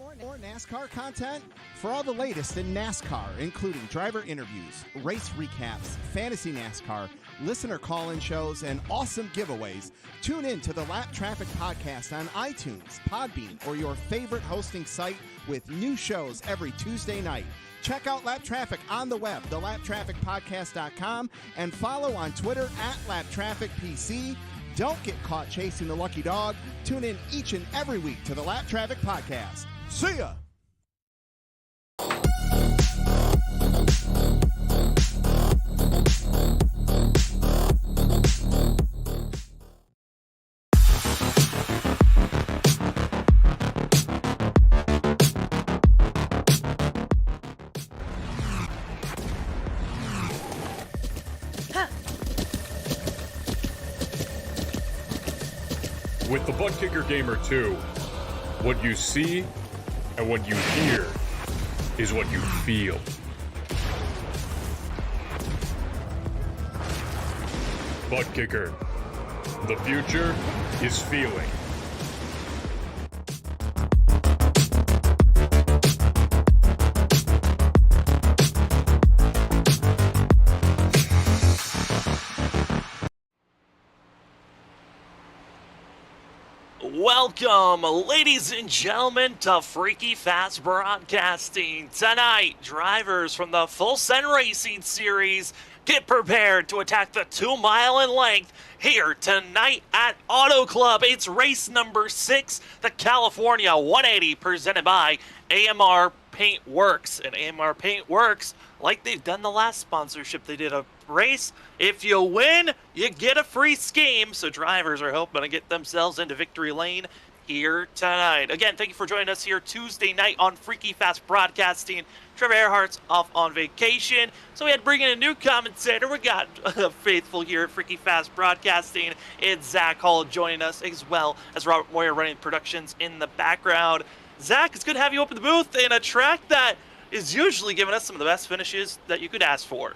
More NASCAR content? For all the latest in NASCAR, including driver interviews, race recaps, fantasy NASCAR, listener call-in shows, and awesome giveaways, tune in to the Lap Traffic Podcast on iTunes, Podbean, or your favorite hosting site with new shows every Tuesday night. Check out Lap Traffic on the web, thelaptrafficpodcast.com, and follow on Twitter @LapTrafficPC. Don't get caught chasing the lucky dog. Tune in each and every week to the Lap Traffic Podcast. See ya! With the ButtKicker Gamer 2, what you see and what you hear is what you feel. ButtKicker, the future is feeling. Welcome, ladies and gentlemen, to Freaky Fast Broadcasting. Tonight, drivers from the Full Send Racing Series get prepared to attack the 2 mile in length here tonight at Auto Club. It's race number 6, the California 180, presented by AMR Paintworks. And AMR Paintworks, like they've done the last sponsorship, they did a race. If you win, you get a free scheme. So drivers are hoping to get themselves into victory lane here tonight. Again, thank you for joining us here Tuesday night on Freaky Fast Broadcasting. Trevor Earhart's off on vacation, so we had to bring in a new commentator. We got faithful here at Freaky Fast Broadcasting. It's Zach Hall joining us, as well as Robert Moyer running productions in the background. Zach, it's good to have you up in the booth in a track that is usually giving us some of the best finishes that you could ask for.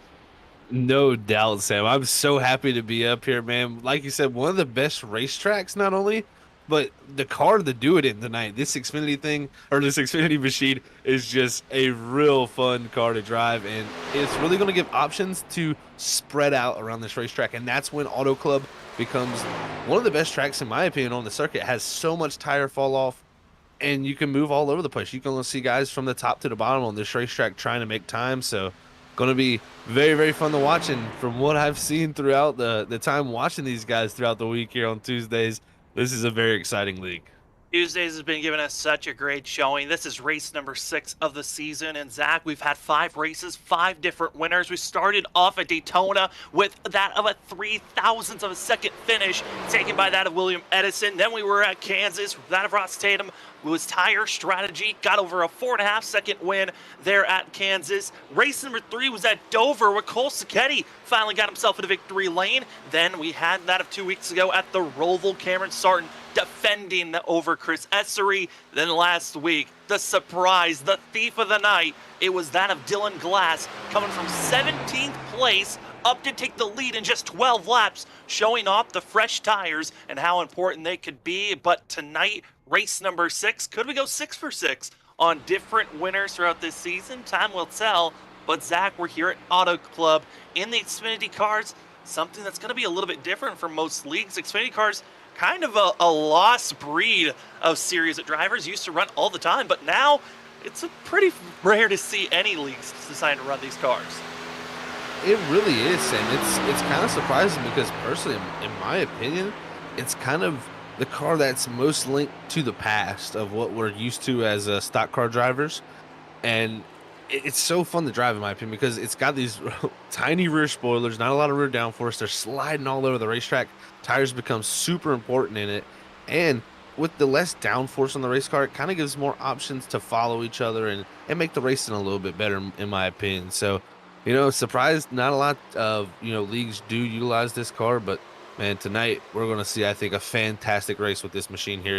No doubt, Sam. I'm so happy to be up here, man. Like you said, one of the best racetracks, not only, but the car to do it in tonight. This Xfinity thing, or this Xfinity machine, is just a real fun car to drive, and it's really going to give options to spread out around this racetrack, and that's when Auto Club becomes one of the best tracks, in my opinion, on the circuit. It has so much tire fall off, and you can move all over the place. You can see guys from the top to the bottom on this racetrack trying to make time, so going to be very, very fun to watch. And from what I've seen throughout the time watching these guys throughout the week here on Tuesdays, this is a very exciting league. Tuesdays has been giving us such a great showing. This is race number 6 of the season. And Zach, we've had 5 races, 5 different winners. We started off at Daytona with that of a 0.003 of a second finish, taken by that of William Edison. Then we were at Kansas, that of Ross Tatum. It was tire strategy, got over a 4.5 second win there at Kansas. Race number 3 was at Dover, where Cole Sacchetti finally got himself into victory lane. Then we had that of 2 weeks ago at the Roval, Cameron Sarton defending over Chris Essery. Then last week, the surprise, the thief of the night, it was that of Dylan Glass, coming from 17th place up to take the lead in just 12 laps, showing off the fresh tires and how important they could be. But tonight, race number 6, could we go 6 for 6 on different winners throughout this season? Time will tell. But Zach, we're here at Auto Club in the Xfinity cars, something that's going to be a little bit different from most leagues. Xfinity cars, kind of a lost breed of series that drivers used to run all the time, but now it's pretty rare to see any leagues decide to run these cars. It really is, Sam. It's kind of surprising because personally, in my opinion, it's kind of the car that's most linked to the past of what we're used to as stock car drivers. And it's so fun to drive, in my opinion, because it's got these tiny rear spoilers, not a lot of rear downforce. They're sliding all over the racetrack. Tires become super important in it. And with the less downforce on the race car, it kind of gives more options to follow each other and make the racing a little bit better, in my opinion. So, surprised not a lot of, leagues do utilize this car, but man, tonight we're going to see, I think, a fantastic race with this machine here.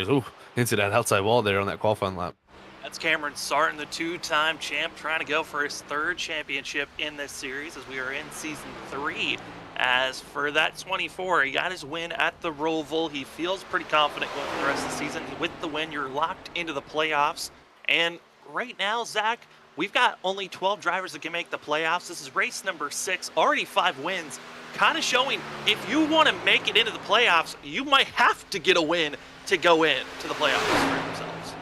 Into that outside wall there on that qualifying lap. That's Cameron Sarton, the 2-time champ, trying to go for his 3rd championship in this series as we are in season 3. As for that 24, he got his win at the Roval. He feels pretty confident going for the rest of the season. With the win, you're locked into the playoffs. And right now, Zach, we've got only 12 drivers that can make the playoffs. This is race number 6, already 5 wins. Kind of showing if you want to make it into the playoffs, you might have to get a win to go in to the playoffs for themselves.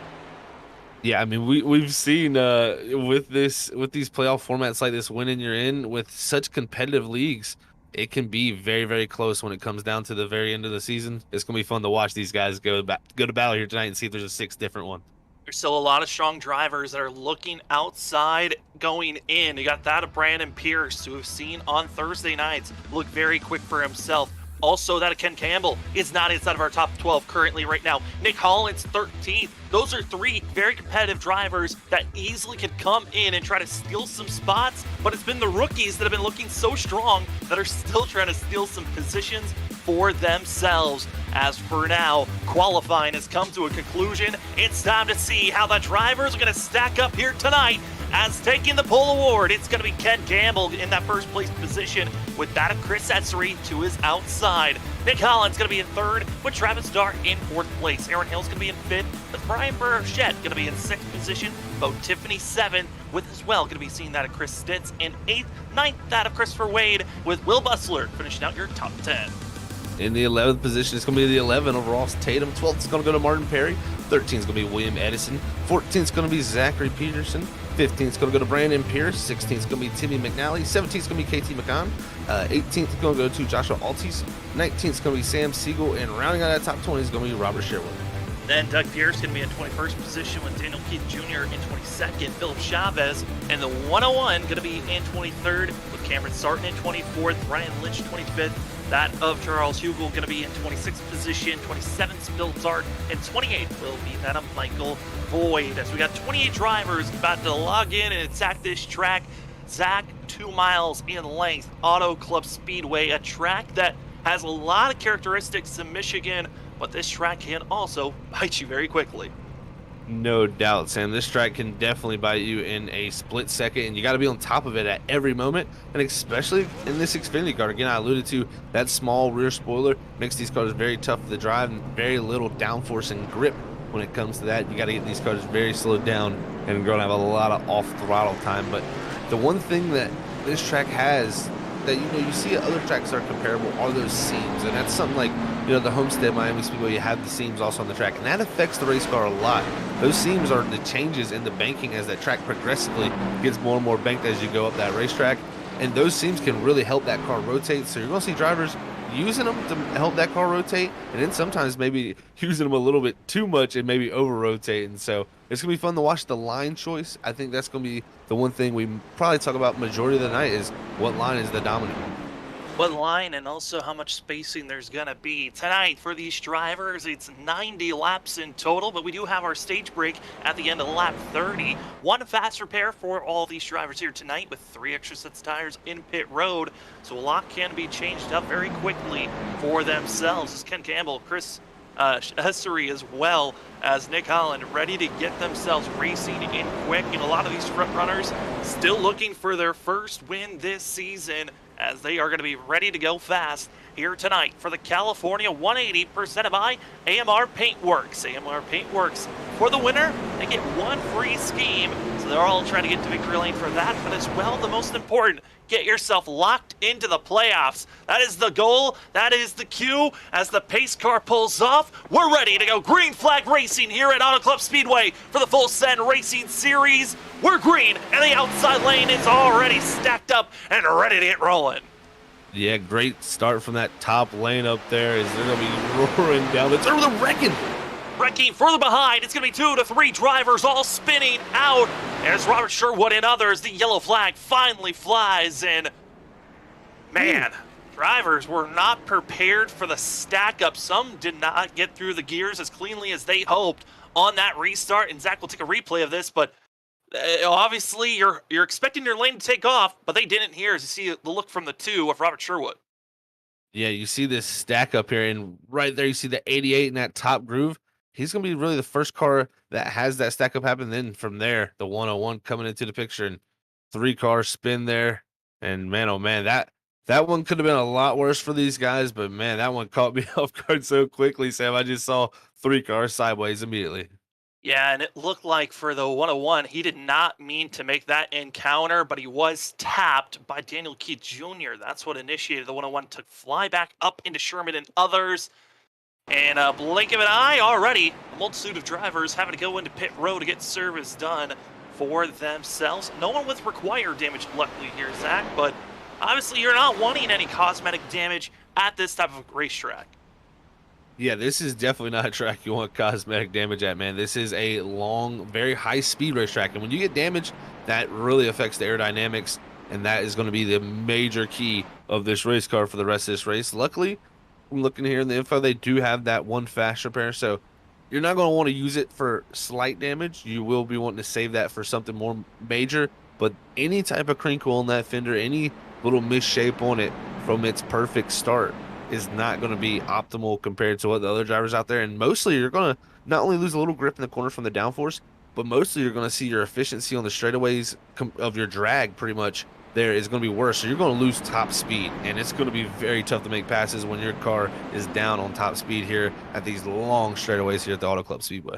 Yeah, I mean we've seen with these playoff formats like this, winning you're in with such competitive leagues, it can be very, very close when it comes down to the very end of the season. It's gonna be fun to watch these guys go to battle here tonight and see if there's a 6th different one. There's still a lot of strong drivers that are looking outside going in. You got that of Brandon Pierce, who we've seen on Thursday nights look very quick for himself. Also, that of Ken Campbell is not inside of our top 12 currently right now. Nick Holland's 13th. Those are 3 very competitive drivers that easily could come in and try to steal some spots, but it's been the rookies that have been looking so strong that are still trying to steal some positions for themselves. As for now, qualifying has come to a conclusion. It's time to see how the drivers are going to stack up here tonight. As taking the pole award, it's going to be Ken Campbell in that first place position, with that of Chris Essery to his outside. Nick Holland's going to be in 3rd, with Travis Dart in 4th place. Aaron Hill's going to be in 5th, with Brian Burchett going to be in 6th position. Bo Tiffany 7th, with as well going to be seeing that of Chris Stitz in 8th. 9th, that of Christopher Wade, with Will Bustler finishing out your top 10. In the 11th position, it's going to be the 11 of Ross Tatum. 12th is going to go to Martin Perry. 13th is going to be William Edison. 14th is going to be Zachary Peterson. 15th is going to go to Brandon Pierce. 16th is going to be Timmy McNally. 17th is going to be KT McCann. 18th is going to go to Joshua Altis. 19th is going to be Sam Siegel. And rounding out that top 20 is going to be Robert Sherwood. Then Doug Pierce going to be in 21st position, with Daniel Keith Jr. in 22nd. Philip Chavez and the 101 going to be in 23rd, with Cameron Sarton in 24th. Ryan Lynch 25th. That of Charles Hugel going to be in 26th position. 27th, Bill Dart. And 28th will be that of Michael Boyd. As we got 28 drivers about to log in and attack this track. Zach, 2 miles in length. Auto Club Speedway, a track that has a lot of characteristics to Michigan, but this track can also bite you very quickly. No doubt, Sam. This track can definitely bite you in a split second, and you got to be on top of it at every moment, and especially in this Xfinity car. Again, I alluded to that small rear spoiler makes these cars very tough to drive and very little downforce and grip when it comes to that. You got to get these cars very slowed down, and you're going to have a lot of off-throttle time. But the one thing that this track has that you see at other tracks that are comparable are those seams, and that's something like the Homestead Miami Speedway. You have the seams also on the track, and that affects the race car a lot. Those seams are the changes in the banking as that track progressively gets more and more banked as you go up that racetrack, and those seams can really help that car rotate. So you're going to see drivers using them to help that car rotate, and then sometimes maybe using them a little bit too much and maybe over rotating. So it's gonna be fun to watch the line choice. I think that's gonna be the one thing we probably talk about majority of the night, is what line is the dominant one. What line, and also how much spacing there's gonna be tonight for these drivers. It's 90 laps in total, but we do have our stage break at the end of lap 30. One fast repair for all these drivers here tonight, with 3 extra sets of tires in pit road, so a lot can be changed up very quickly for themselves. As Ken Campbell, Chris Essery, as well as Nick Holland, ready to get themselves racing in quick. And a lot of these front runners still looking for their first win this season, as they are going to be ready to go fast here tonight for the California 180 presented by AMR Paintworks. AMR Paintworks, for the winner, they get 1 free scheme, so they're all trying to get to victory lane for that. But as well, the most important, get yourself locked into the playoffs. That is the goal. That is the cue. As the pace car pulls off, we're ready to go green flag racing here at Auto Club Speedway for the Full Send Racing Series. We're green, and the outside lane is already stacked up and ready to get rolling. Yeah, great start from that top lane up there, as they're going to be roaring down. It's over the wrecking. Wrecking further behind, it's going to be 2 to 3 drivers all spinning out. There's Robert Sherwood and others. The yellow flag finally flies, and man, drivers were not prepared for the stack up. Some did not get through the gears as cleanly as they hoped on that restart, and Zach will take a replay of this, but obviously you're expecting your lane to take off, but they didn't here, as you see the look from the 2 of Robert Sherwood. Yeah, you see this stack up here, and right there you see the 88 in that top groove. He's going to be really the first car that has that stack up happen. Then from there, the 101 coming into the picture, and 3 cars spin there. And man, oh man, that one could have been a lot worse for these guys, but man, that one caught me off guard so quickly, Sam. I just saw 3 cars sideways immediately. Yeah, and it looked like for the 101, he did not mean to make that encounter, but he was tapped by Daniel Keith Jr. That's what initiated the 101 to fly back up into Sherman and others. And a blink of an eye already, a multitude of drivers having to go into pit row to get service done for themselves. No one with required damage, luckily here, Zach, but obviously you're not wanting any cosmetic damage at this type of racetrack. Yeah, this is definitely not a track you want cosmetic damage at, man. This is a long, very high-speed racetrack, and when you get damage, that really affects the aerodynamics, and that is going to be the major key of this race car for the rest of this race. Luckily, I'm looking here in the info, they do have that one fast repair, so you're not going to want to use it for slight damage. You will be wanting to save that for something more major, but any type of crinkle on that fender, any little misshape on it from its perfect start is not going to be optimal compared to what the other drivers out there. And mostly you're going to not only lose a little grip in the corner from the downforce, but mostly you're going to see your efficiency on the straightaways of your drag pretty much there is going to be worse. So you're going to lose top speed, and it's going to be very tough to make passes when your car is down on top speed here at these long straightaways here at the Auto Club Speedway.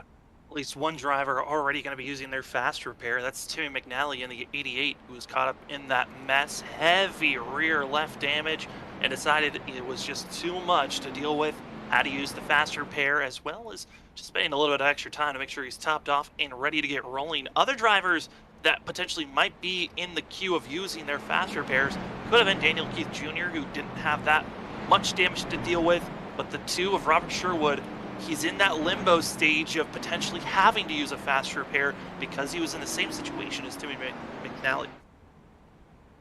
At least one driver already going to be using their fast repair. That's Timmy McNally in the 88, who was caught up in that mess. Heavy rear left damage, and decided it was just too much to deal with. Had to use the fast repair, as well as just spending a little bit of extra time to make sure he's topped off and ready to get rolling. Other drivers that potentially might be in the queue of using their fast repairs could have been Daniel Keith Jr., who didn't have that much damage to deal with, but the two of Robert Sherwood, he's in that limbo stage of potentially having to use a fast repair because he was in the same situation as Timmy McNally.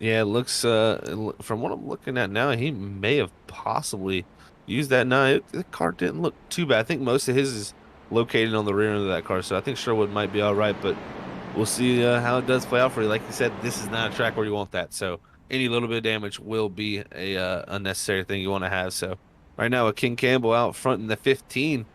Yeah, it looks, from what I'm looking at now, he may have possibly used that. No, the car didn't look too bad. I think most of his is located on the rear end of that car, so I think Sherwood might be all right, but we'll see how it does play out for you. Like you said, this is not a track where you want that, so any little bit of damage will be a unnecessary thing you want to have. So right now, with King Campbell out front in the 15,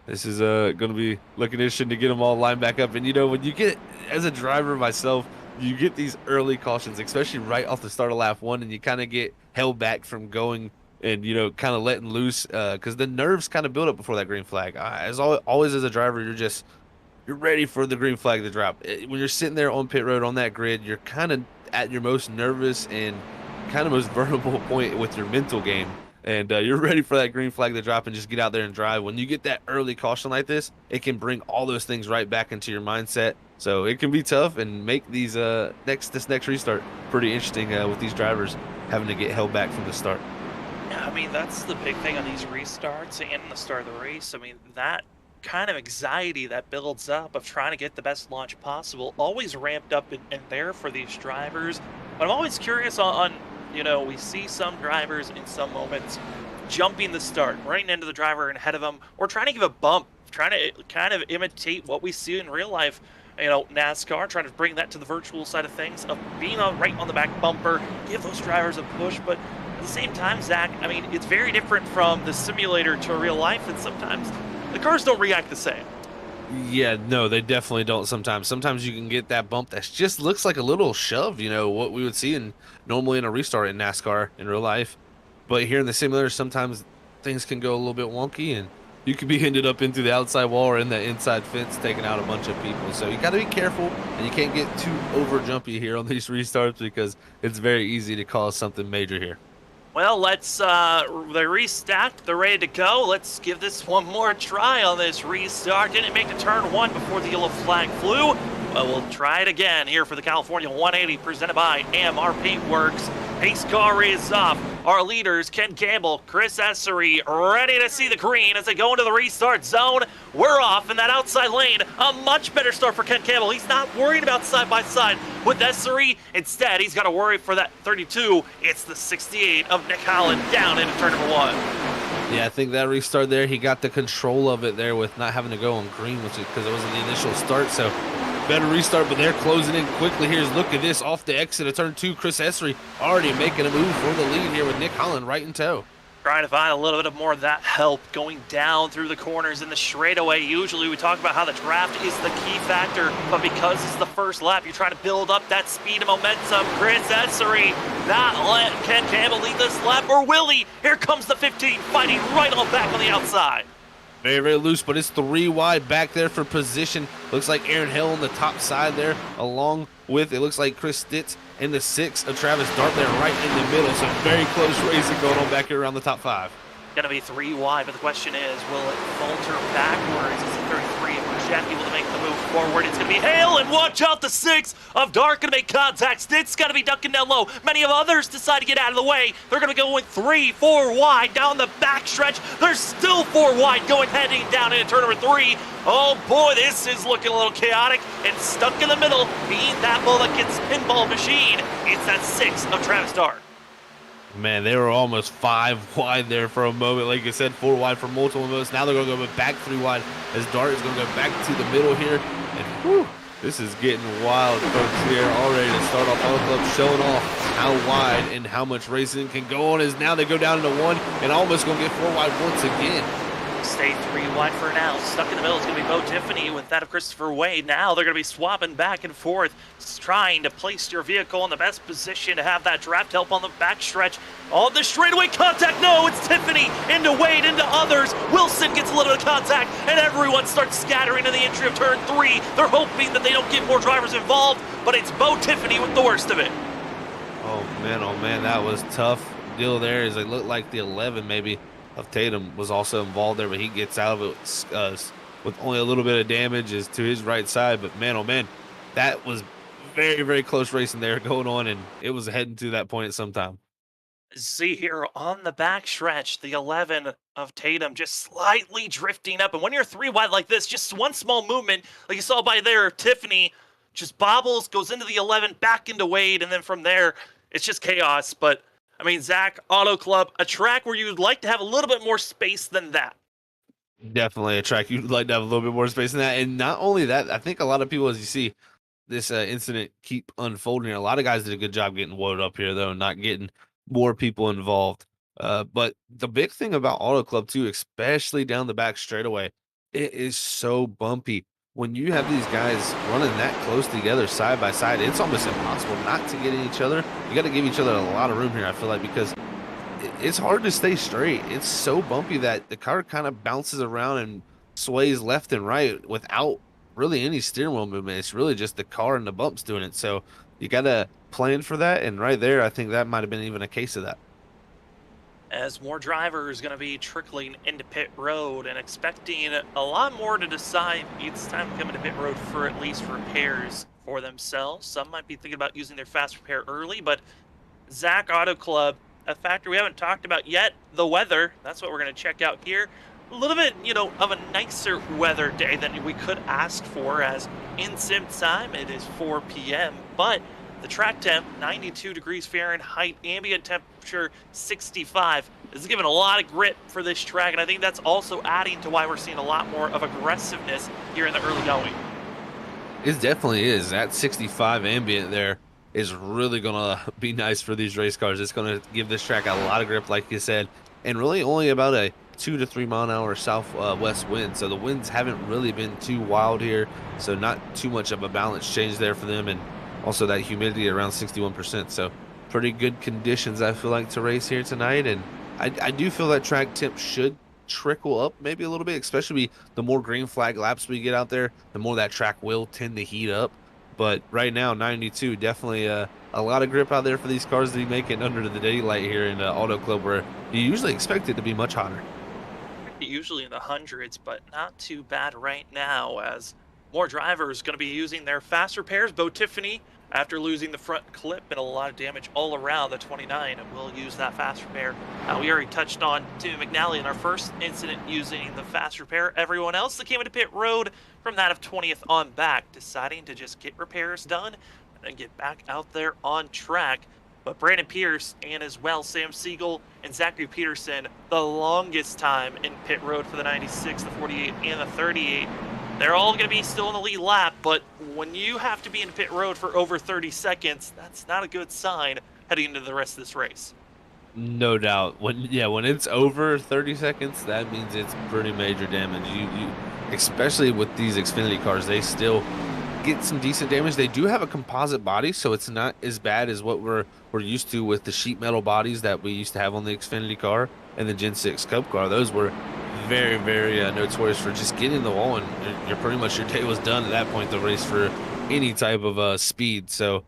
this is going to be looking interesting to get them all lined back up. And, you know, when you get, as a driver myself, you get these early cautions, especially right off the start of lap one, and you kind of get held back from going and, you know, kind of letting loose because the nerves kind of build up before that green flag. As always as a driver, you're ready for the green flag to drop. When you're sitting there on pit road on that grid, you're kind of at your most nervous and kind of most vulnerable point with your mental game. And you're ready for that green flag to drop and just get out there and drive. When you get that early caution like this, it can bring all those things right back into your mindset. So it can be tough and make these this next restart pretty interesting with these drivers having to get held back from the start. Yeah, I mean, that's the big thing on these restarts and the start of the race. I mean, that kind of anxiety that builds up of trying to get the best launch possible always ramped up in there for these drivers. But I'm always curious on you know, we see some drivers in some moments jumping the start, running into the driver ahead of them, or trying to give a bump, trying to kind of imitate what we see in real life, you know, NASCAR, trying to bring that to the virtual side of things, of being right on the back bumper, give those drivers a push. But at the same time, Zach, I mean, it's very different from the simulator to real life, and sometimes the cars don't react the same. Yeah, no, they definitely don't sometimes. Sometimes you can get that bump that just looks like a little shove, you know, what we would see normally in a restart in NASCAR in real life. But here in the simulator, sometimes things can go a little bit wonky, and you could be ended up into the outside wall or in the inside fence, taking out a bunch of people. So you got to be careful, and you can't get too over jumpy here on these restarts because it's very easy to cause something major here. Well, let's, they're restacked, they're ready to go. Let's give this one more try on this restart. Didn't make the turn one before the yellow flag flew. Well, we'll try it again here for the California 180 presented by AMR Paintworks. Pace car is off. Our leaders, Ken Campbell, Chris Essery, ready to see the green as they go into the restart zone. We're off in that outside lane. A much better start for Ken Campbell. He's not worried about side-by-side with Essery. Instead, he's got to worry for that 32. It's the 68 of Nick Holland down into turn number one. Yeah, I think that restart there, he got the control of it there with not having to go on green, which is because it wasn't the initial start. So better restart, but they're closing in quickly. Here's look at this off the exit of turn two. Chris Essery already making a move for the lead here with Nick Holland right in tow. Trying to find a little bit of more of that help going down through the corners in the straightaway. Usually we talk about how the draft is the key factor, but because it's the first lap, you're trying to build up that speed and momentum. Chris Essery not let Ken Campbell lead this lap, or will he? Here comes the 15 fighting right on back on the outside. Very, very loose, but it's 3 wide back there for position. Looks like Aaron Hill on the top side there, along with, it looks like Chris Stitz and the 6 of Travis Dart there right in the middle. So very close racing going on back here around the top 5. Gonna be 3 wide, but the question is, will it falter backwards? Is it 33 and Jet able to make the move forward? It's gonna be Hale, and watch out, the 6 of Dark gonna make contact. Stitz gotta be ducking down low. Many of others decide to get out of the way. They're gonna go in 3, 4 wide down the backstretch. There's still 4 wide going heading down into turn number 3. Oh boy, this is looking a little chaotic, and stuck in the middle, being that Mulligan's pinball machine, it's that 6 of Travis Dart. Man, they were almost 5 wide there for a moment. Like I said, 4 wide for multiple moments. Now they're going to go back 3 wide as Dart is going to go back to the middle here. And whew, this is getting wild, folks, here already to start off Auto Club, showing off how wide and how much racing can go on, as now they go down into 1 and almost going to get 4 wide once again. Stay 3 wide for now. Stuck in the middle is going to be Bo Tiffany with that of Christopher Wade. Now they're going to be swapping back and forth, trying to place your vehicle in the best position to have that draft help on the backstretch. On the straightaway contact, no, it's Tiffany into Wade, into others. Wilson gets a little bit of contact, and everyone starts scattering to the entry of turn 3. They're hoping that they don't get more drivers involved, but it's Bo Tiffany with the worst of it. Oh man, that was tough deal there, as it looked like the 11 maybe of Tatum was also involved there, but he gets out of it with only a little bit of damage is to his right side. But man, oh man, that was very, very close racing there going on, and it was heading to that point at some time. See here on the backstretch, the 11 of Tatum just slightly drifting up. And when you're 3 wide like this, just one small movement, like you saw by there, Tiffany just bobbles, goes into the 11, back into Wade, and then from there, it's just chaos. But I mean, Zach, Auto Club, a track where you'd like to have a little bit more space than that. Definitely a track you'd like to have a little bit more space than that. And not only that, I think a lot of people, as you see this incident keep unfolding here, a lot of guys did a good job getting woed up here, though, not getting more people involved. But the big thing about Auto Club, too, especially down the back straightaway, it is so bumpy. When you have these guys running that close together side by side, it's almost impossible not to get in each other. You got to give each other a lot of room here, I feel like, because it's hard to stay straight. It's so bumpy that the car kind of bounces around and sways left and right without really any steering wheel movement. It's really just the car and the bumps doing it. So you got to plan for that. And right there, I think that might have been even a case of that. As more drivers going to be trickling into pit road and expecting a lot more to decide each time coming to pit road for at least repairs for themselves. Some might be thinking about using their fast repair early, but Zach, Auto Club, a factor we haven't talked about yet, the weather. That's what we're going to check out here. A little bit, of a nicer weather day than we could ask for, as in sim time it is 4 p.m., but the track temp, 92 degrees Fahrenheit, ambient temperature 65. This is giving a lot of grit for this track, and I think that's also adding to why we're seeing a lot more of aggressiveness here in the early going. It definitely is. That 65 ambient there is really going to be nice for these race cars. It's going to give this track a lot of grip, like you said, and really only about a 2 to 3 mile an hour southwest wind. So the winds haven't really been too wild here, so not too much of a balance change there for them, and also that humidity around 61%. So pretty good conditions, I feel like, to race here tonight. And I do feel that track temp should trickle up maybe a little bit, especially the more green flag laps we get out there, the more that track will tend to heat up. But right now, 92, definitely a lot of grip out there for these cars to be making under the daylight here in Auto Club, where you usually expect it to be much hotter. Usually in the hundreds, but not too bad right now, as more drivers going to be using their fast repairs. Bo Tiffany, after losing the front clip and a lot of damage all around the 29, will use that fast repair. We already touched on Tim McNally in our first incident using the fast repair. Everyone else that came into pit road from that of 20th on back, deciding to just get repairs done and then get back out there on track. But Brandon Pierce and as well Sam Siegel and Zachary Peterson, the longest time in pit road for the 96, the 48, and the 38. They're all going to be still in the lead lap, but when you have to be in pit road for over 30 seconds, that's not a good sign heading into the rest of this race. No doubt. When it's over 30 seconds, that means it's pretty major damage. You especially with these Xfinity cars, they still get some decent damage. They do have a composite body, so it's not as bad as what we're used to with the sheet metal bodies that we used to have on the Xfinity car and the Gen 6 Cup car. Those were very, very notorious for just getting the wall, and you're pretty much, your day was done at that point, the race for any type of speed. So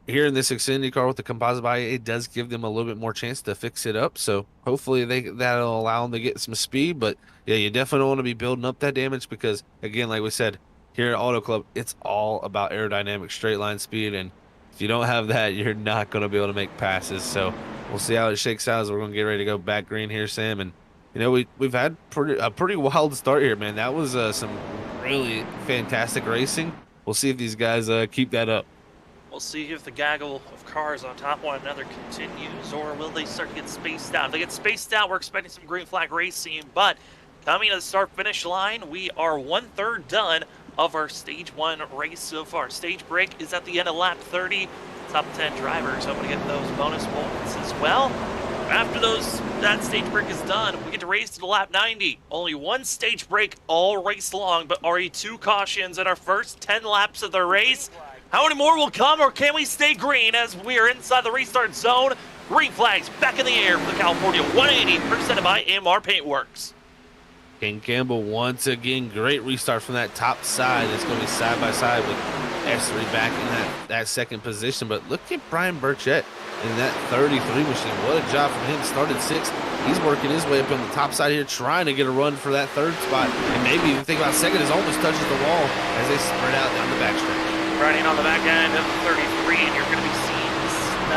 here in this Xfinity car with the composite body, it does give them a little bit more chance to fix it up. So hopefully that'll allow them to get some speed. But yeah, you definitely don't want to be building up that damage because, again, like we said, here at Auto Club, it's all about aerodynamic straight line speed. And if you don't have that, you're not going to be able to make passes. So we'll see how it shakes out as we're going to get ready to go back green here, Sam. And, you know, we've had a pretty wild start here, man. That was some really fantastic racing. We'll see if these guys keep that up. We'll see if the gaggle of cars on top of one another continues, or will they start to get spaced out? If they get spaced out, we're expecting some green flag racing, but coming to the start-finish line, we are 1/3 done of our Stage 1 race so far. Stage break is at the end of lap 30. Top 10 drivers hoping to get those bonus points as well. After that stage break is done, we get to race to the lap 90. Only one stage break all race long, but already 2 cautions in our first 10 laps of the race. How many more will come, or can we stay green as we are inside the restart zone? Green flags back in the air for the California 180, presented by AMR Paintworks. King Campbell once again, great restart from that top side. It's going to be side by side with S3 back in that second position. But look at Brian Burchett in that 33 machine. What a job from him. Started 6th. He's working his way up on the top side here, trying to get a run for that 3rd spot. And maybe even think about second, is almost touches the wall as they spread out down the backstretch. Riding on the back end of the 33, and you're going to be seeing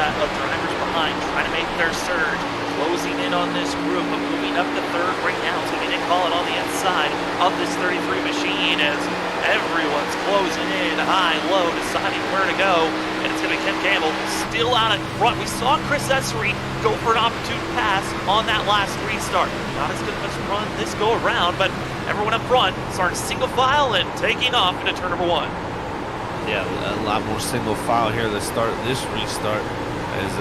of drivers behind trying to make their surge. Closing in on this group, but moving up to 3rd right now. So they didn't call it on the inside of this 33 machine as everyone's closing in high, low, deciding where to go. And it's going to be Ken Campbell still out in front. We saw Chris Essery go for an opportune pass on that last restart. Not as good of a run this go around, but everyone up front starting single file and taking off into turn number 1. Yeah, a lot more single file here to start this restart as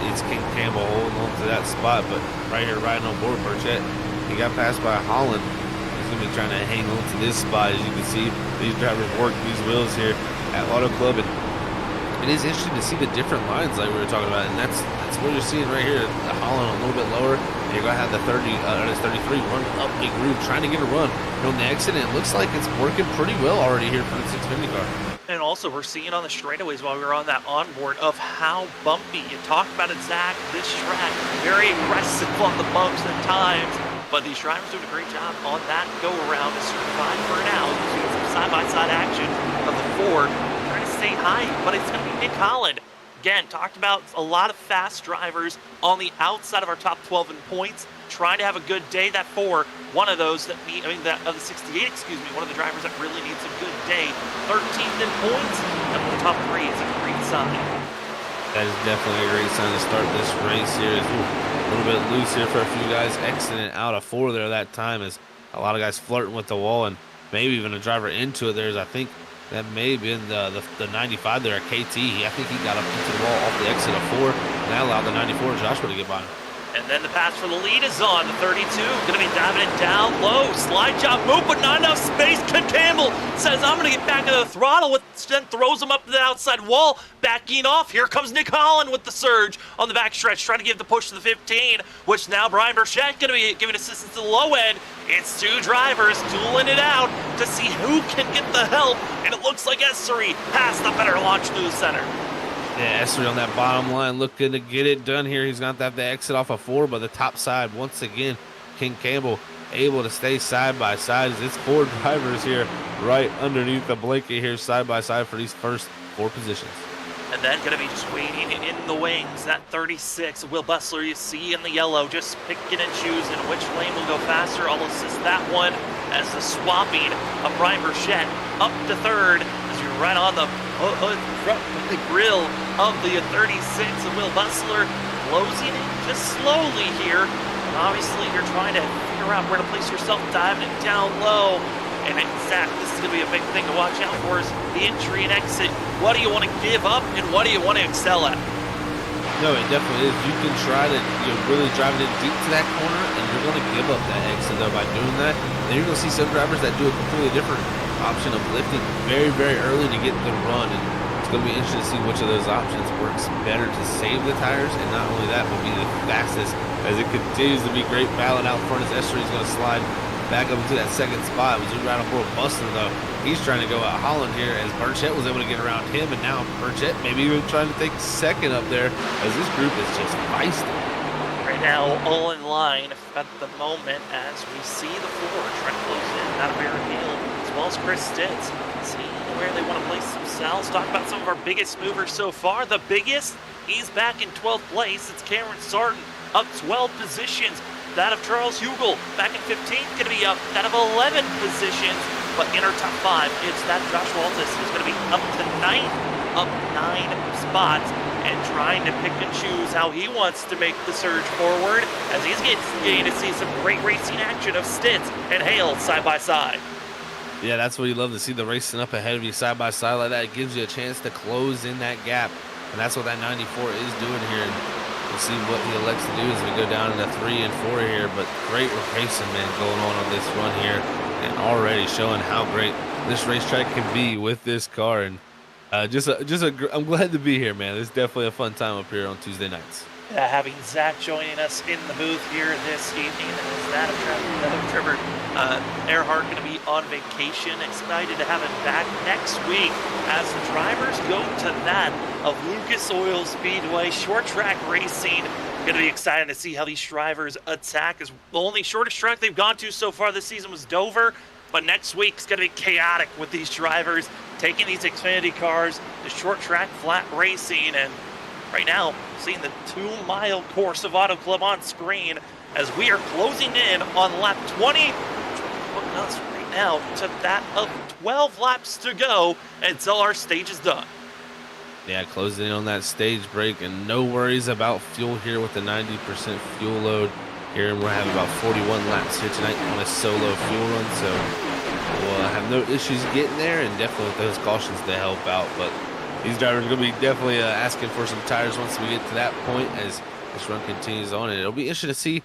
it's King Campbell holding on to that spot. But right here, riding on board, Burchett, he got passed by Holland. He's going to be trying to hang on to this spot. As you can see, these drivers work these wheels here at Auto Club. And it is interesting to see the different lines like we were talking about. And that's what you're seeing right here. The Holland a little bit lower. You're going to have the 33 run up a groove, trying to get a run. And on the exit, it looks like it's working pretty well already here for the 650 car. And also, we're seeing on the straightaways while we were on that onboard of how bumpy. You talked about it, Zach. This track, very aggressive on the bumps at times. But these drivers doing a great job on that go-around to survive for now. Using some side-by-side action of the Ford. Trying to stay high, but it's going to be Nick Holland. Again, talked about a lot of fast drivers on the outside of our top 12 in points. Trying to have a good day. That 4, one of those of the 68, one of the drivers that really needs a good day. 13th in points, and the top 3 is a great sign. That is definitely a great sign to start this race here. It's a little bit loose here for a few guys, exiting out of 4 there that time, as a lot of guys flirting with the wall, and maybe even a driver into it. There's, I think, that may have been the 95 there at KT. I think he got up into the wall off the exit of 4, and that allowed the 94 Joshua to get by him. And then the pass for the lead is on. The 32 going to be diving it down low. Slide job move, but not enough space. Ken Campbell says, I'm going to get back into the throttle, then throws him up to the outside wall. Backing off. Here comes Nick Holland with the surge on the backstretch, trying to give the push to the 15, which now Brian Burchett going to be giving assistance to the low end. It's 2 drivers dueling it out to see who can get the help. And it looks like Essery has the better launch through the center. Yeah, Essery on that bottom line looking to get it done here. He's going to have to exit off of 4, but the top side, once again, King Campbell able to stay side by side as it's 4 drivers here right underneath the blanket here side by side for these first 4 positions. And then going to be just waiting in the wings, that 36, Will Bustler you see in the yellow, just picking and choosing which lane will go faster. I'll assist that one as the swapping of Brian Burchett up to 3rd as you're right on the grill of the 36 of Will Bustler, closing in just slowly here. And obviously, you're trying to figure out where to place yourself, diving it down low. And Zach, this is going to be a big thing to watch out for is the entry and exit. What do you want to give up, and what do you want to excel at? No, it definitely is. You can try to really drive it deep to that corner, and you're going to give up that exit, though, by doing that. Then you're going to see some drivers that do a completely different option of lifting very, very early to get the run. And it's going to be interesting to see which of those options works better to save the tires, and not only that, but be the fastest as it continues to be great battle out front as Essery is going to slide back up into that second spot. Was right on board Buster, though. He's trying to go out Holland here as Burchett was able to get around him, and now Burchett maybe even trying to take second up there as this group is just feisty. Right now, all in line at the moment as we see the four trying to close in. Out of Aaron Hill, as well as Chris Stitz. Seeing where they want to place themselves. Talk about some of our biggest movers so far. The biggest, he's back in 12th place. It's Cameron Sarton, up 12 positions. That of Charles Hugel, back in 15th, going to be up that of 11 positions. But in our top 5, it's that Joshua Altus who's going to be up to 9th, up 9 spots, and trying to pick and choose how he wants to make the surge forward as he's getting to see some great racing action of Stitz and Hale side by side. Yeah, that's what you love to see, the racing up ahead of you side by side like that. It gives you a chance to close in that gap, and that's what that 94 is doing here. And we'll see what he elects to do as we go down into 3 and 4 here. But great racing, man, going on this run here, and already showing how great this racetrack can be with this car. And I'm glad to be here, man. It's definitely a fun time up here on Tuesday nights. Having Zach joining us in the booth here this evening, is that of Trevor Earhart going to be on vacation. Excited to have him back next week as the drivers go to that of Lucas Oil Speedway short track racing. Going to be excited to see how these drivers attack. As the only shortest track they've gone to so far this season was Dover, but next week's going to be chaotic with these drivers taking these Xfinity cars to short track flat racing. And right now, seeing the 2-mile course of Auto Club on screen as we are closing in on lap 20. Putting us right now to that of 12 laps to go until our stage is done. Yeah, closing in on that stage break, and no worries about fuel here with the 90% fuel load here. And we're having about 41 laps here tonight on a solo fuel run, so we'll have no issues getting there, and definitely with those cautions to help out. But these drivers are going to be definitely asking for some tires once we get to that point as this run continues on. And it'll be interesting to see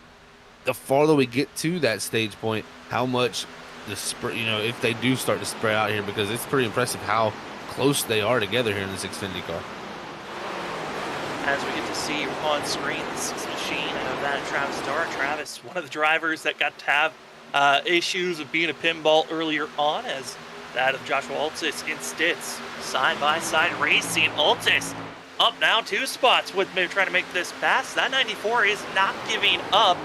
the farther we get to that stage point, how much if they do start to spread out here, because it's pretty impressive how close they are together here in this Xfinity car. As we get to see on screen the 6 machine of that Travis Dart. Travis, one of the drivers that got to have issues of being a pinball earlier on, as that of Joshua Altus and Stitz side-by-side racing. Altus up now 2 spots with trying to make this pass. That 94 is not giving up,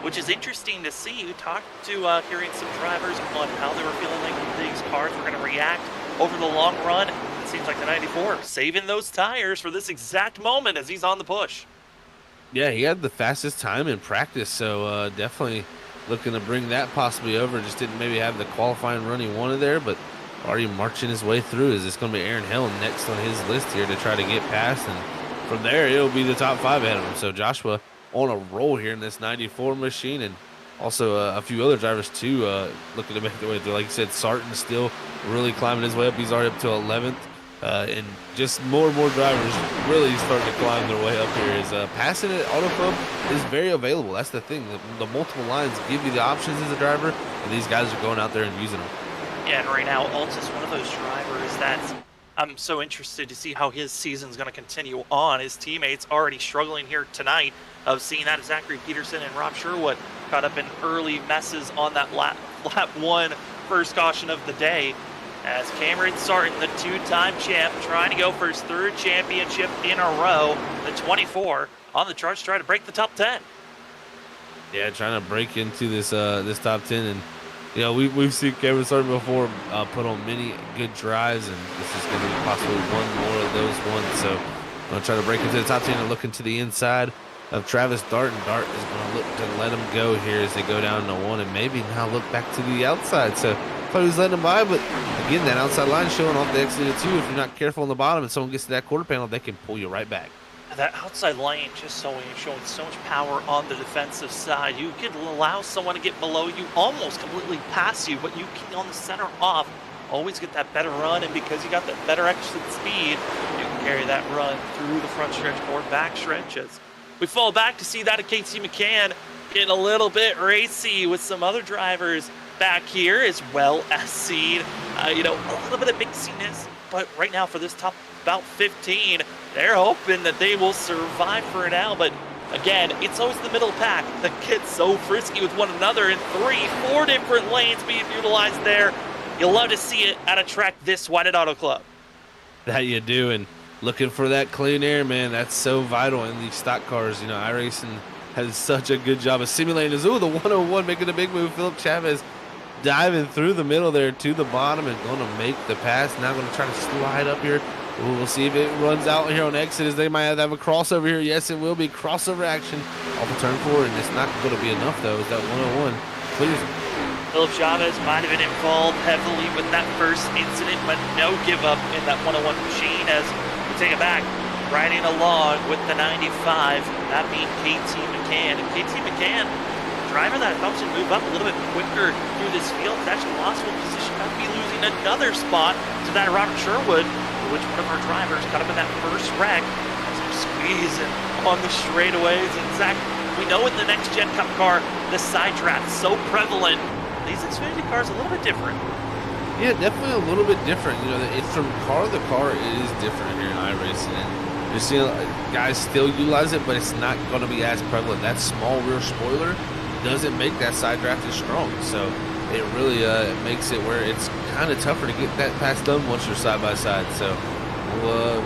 which is interesting to see. We talked to hearing some drivers on how they were feeling like these cars were going to react over the long run. It seems like the 94 saving those tires for this exact moment as he's on the push. Yeah, he had the fastest time in practice, so definitely looking to bring that possibly over. Just didn't maybe have the qualifying run he wanted there, but already marching his way through. Is it's going to be Aaron Hill next on his list here to try to get past, and from there it'll be the top 5 ahead of him. So Joshua on a roll here in this 94 machine, and also a few other drivers too looking to make their way through. Like you said, Sarton still really climbing his way up. He's already up to 11th, and just more and more drivers really starting to climb their way up here. Is passing at Auto Club is very available. That's the thing. The multiple lines give you the options as a driver, and these guys are going out there and using them. Yeah, and right now, Altus is one of those drivers that I'm so interested to see how his season's going to continue on. His teammates already struggling here tonight of seeing that Zachary Peterson and Rob Sherwood caught up in early messes on that lap 1 first caution of the day. As Cameron Sarton, the 2-time champ, trying to go for his 3rd championship in a row, the 24 on the charts, trying to break the top 10. Yeah, trying to break into this this top 10, and you know, we've seen Cameron Sarton before put on many good drives, and this is going to be possibly one more of those ones. So I'm going to try to break into the top 10 and look into the inside of Travis Dart, and Dart is going to look to let him go here as they go down to 1, and maybe now look back to the outside. So thought he was letting him by, but again, that outside line showing off the exit of 2. If you're not careful on the bottom and someone gets to that quarter panel, they can pull you right back. That outside lane just showing so much power on the defensive side. You could allow someone to get below you, almost completely pass you, but you can, on the center off, always get that better run, and because you got that better exit speed, you can carry that run through the front stretch or back stretches. We fall back to see that of Casey McCann getting a little bit racy with some other drivers back here, as well as seeing, a little bit of mixiness. But right now for this top about 15, they're hoping that they will survive for now. But Again, it's always the middle pack that gets so frisky with one another in 4 different lanes being utilized there. You'll love to see it at a track this wide at Auto Club. That you do, and looking for that clean air, man, that's so vital in these stock cars. You know, iRacing has such a good job of simulating this. Ooh, the 101 making a big move. Philip Chavez diving through the middle there to the bottom and going to make the pass. Now going to try to slide up here. Ooh, we'll see if it runs out here on exit, as they might have a crossover here. Yes, it will be crossover action off of turn 4, and it's not going to be enough, though, as that 101 clears it. Philip Chavez might have been involved heavily with that first incident, but no give up in that 101 machine as we take it back. Riding along with the 95, that being KT McCann. And KT McCann, driver that helps him move up a little bit quicker through this field, has actually lost one position, might be losing another spot to that Robert Sherwood, which one of our drivers caught up in that first wreck. Some squeezing on the straightaways. And Zach, we know in the next Gen Cup car, the side draft is so prevalent. These Xfinity cars are a little bit different. Yeah, definitely a little bit different. You know, it's from car to car, it is different here in iRacing. And you're seeing guys still utilize it, but it's not going to be as prevalent. That small rear spoiler doesn't make that side draft as strong. So it really makes it where it's kind of tougher to get that pass done once you're side by side. So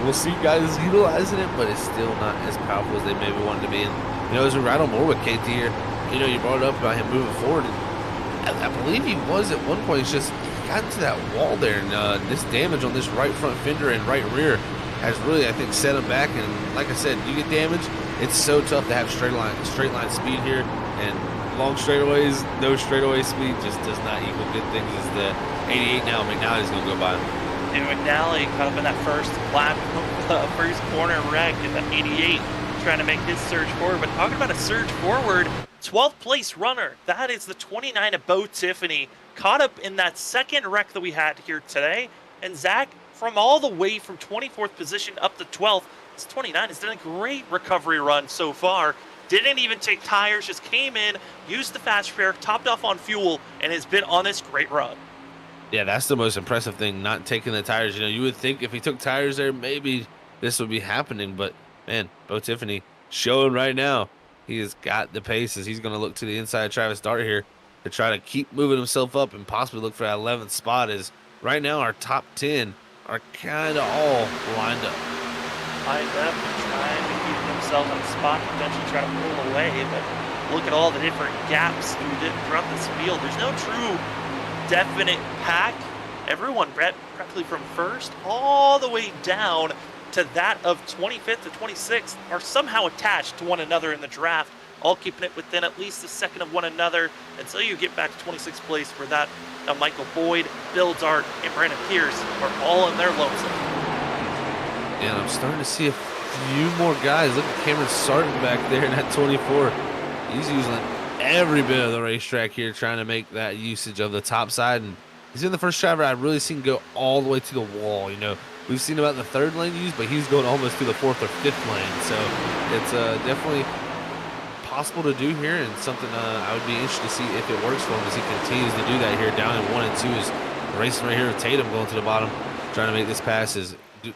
we'll see guys utilizing it, but it's still not as powerful as they maybe wanted to be. And, you know, as we ride on more with KT here, you know, you brought it up about him moving forward. And I believe he was at one point. It's just he got into that wall there, and this damage on this right front fender and right rear has really, I think, set him back. And like I said, you get damaged, it's so tough to have straight line speed here. And long straightaways, no straightaway speed just does not equal good things. As the 88 now, McNally's going to go by him. And McNally caught up in that first lap, first corner wreck in the 88, trying to make his surge forward. But talking about a surge forward, 12th place runner, that is the 29 of Bo Tiffany, caught up in that second wreck that we had here today. And Zach, from all the way from 24th position up to 12th, this 29 has done a great recovery run so far. Didn't even take tires, just came in, used the fast spare, topped off on fuel, and has been on this great run. Yeah, that's the most impressive thing, not taking the tires. You know, you would think if he took tires there, maybe this would be happening. But, man, Bo Tiffany showing right now he has got the paces. He's going to look to the inside of Travis Dart here to try to keep moving himself up and possibly look for that 11th spot. As right now our top 10 are kind of all lined up. Lined up and trying to keep themselves on the spot, potentially try to pull away. But look at all the different gaps throughout this field. There's no true definite pack. Everyone practically from first all the way down to that of 25th to 26th are somehow attached to one another in the draft, all keeping it within at least a second of one another until you get back to 26th place, where that Michael Boyd, Bill Dart, and Brandon Pierce are all in their lonesome. And I'm starting to see a few more guys. Look at Cameron Sarton back there in that 24. He's using every bit of the racetrack here, trying to make that usage of the top side. And he's been the first driver I've really seen go all the way to the wall. You know, we've seen about the third lane used, but he's going almost to the fourth or fifth lane. So it's definitely possible to do here, and something I would be interested to see if it works for him as he continues to do that here. Down in 1 and 2 is racing right here with Tatum going to the bottom, trying to make this pass. Is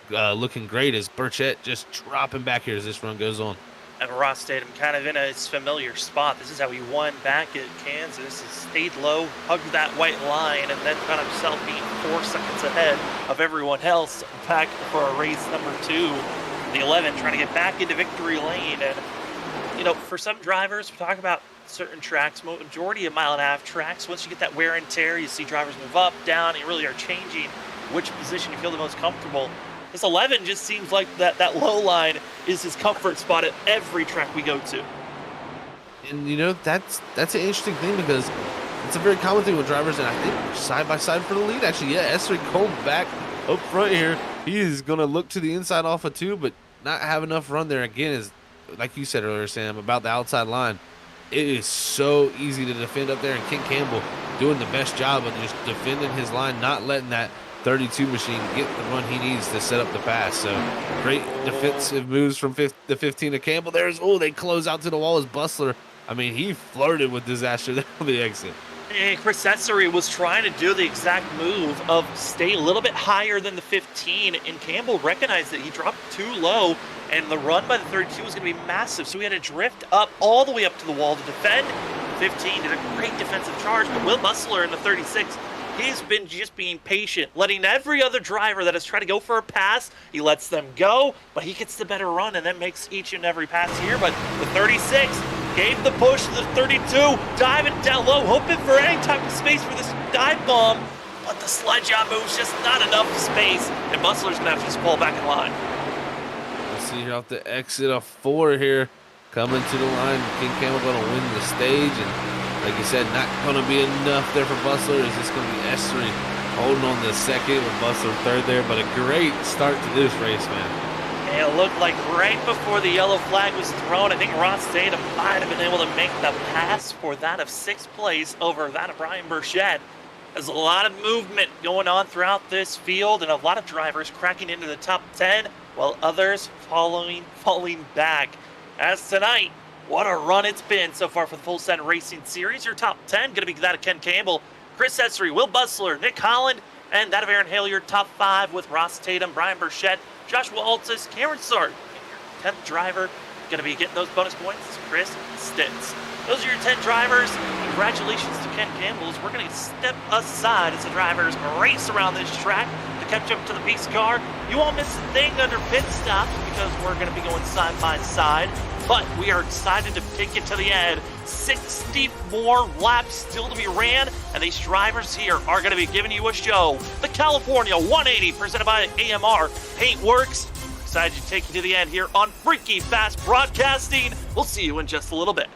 looking great as Burchett just dropping back here as this run goes on. And Ross Tatum kind of in his familiar spot. This is how he won back at Kansas. He stayed low, hugged that white line, and then found himself being 4 seconds ahead of everyone else back for a race number 2. The 11 trying to get back into victory lane. And, you know, for some drivers, we talk about certain tracks, majority of mile-and-a-half tracks. Once you get that wear and tear, you see drivers move up, down, and you really are changing which position you feel the most comfortable. This 11 just seems like that low line is his comfort spot at every track we go to. And, you know, that's an interesting thing, because it's a very common thing with drivers, and I think side by side for the lead, actually. Yeah, Esri Cole back up front here. He is going to look to the inside off of 2, but not have enough run there. Again, is like you said earlier, Sam, about the outside line. It is so easy to defend up there, and Ken Campbell doing the best job of just defending his line, not letting that 32 machine get the run he needs to set up the pass. So great defensive moves from the 15 of Campbell. They close out to the wall as Bustler. I mean, he flirted with disaster there on the exit. And Chris Essery was trying to do the exact move of stay a little bit higher than the 15, and Campbell recognized that he dropped too low, and the run by the 32 was going to be massive, so he had to drift up all the way up to the wall to defend. 15 did a great defensive charge, but Will Bustler in the 36, he's been just being patient, letting every other driver that has tried to go for a pass, he lets them go, but he gets the better run, and that makes each and every pass here. But the 36 gave the push to the 32, diving down low, hoping for any type of space for this dive bomb, but the sled job move's just not enough space, and Bustler's gonna have to just fall back in line. Let's see here off the exit of 4 here, coming to the line. King Campbell gonna win the stage, and like you said, not gonna be enough there for Bustler. It's just gonna be Essery holding on the second with Bustler third there, but a great start to this race, man. And it looked like right before the yellow flag was thrown, I think Ross Tatum might have been able to make the pass for that of 6th place over that of Brian Burchett. There's a lot of movement going on throughout this field, and a lot of drivers cracking into the top 10, while others falling back. As tonight, what a run it's been so far for the Full Send Racing Series. Your top 10 going to be that of Ken Campbell, Chris Essery, Will Bustler, Nick Holland, and that of Aaron Hale. Your top 5 with Ross Tatum, Brian Burchett, Joshua Altus, Cameron Sart. Your 10th driver going to be getting those bonus points is Chris Stitz. Those are your 10 drivers. Congratulations to Ken Campbell's. We're going to step aside as the drivers race around this track to catch up to the pace car. You won't miss a thing under pit stops because we're going to be going side by side. But we are excited to take it to the end. 60 more laps still to be ran, and these drivers here are going to be giving you a show. The California 180 presented by AMR Paintworks. Excited to take you to the end here on Freaky Fast Broadcasting. We'll see you in just a little bit.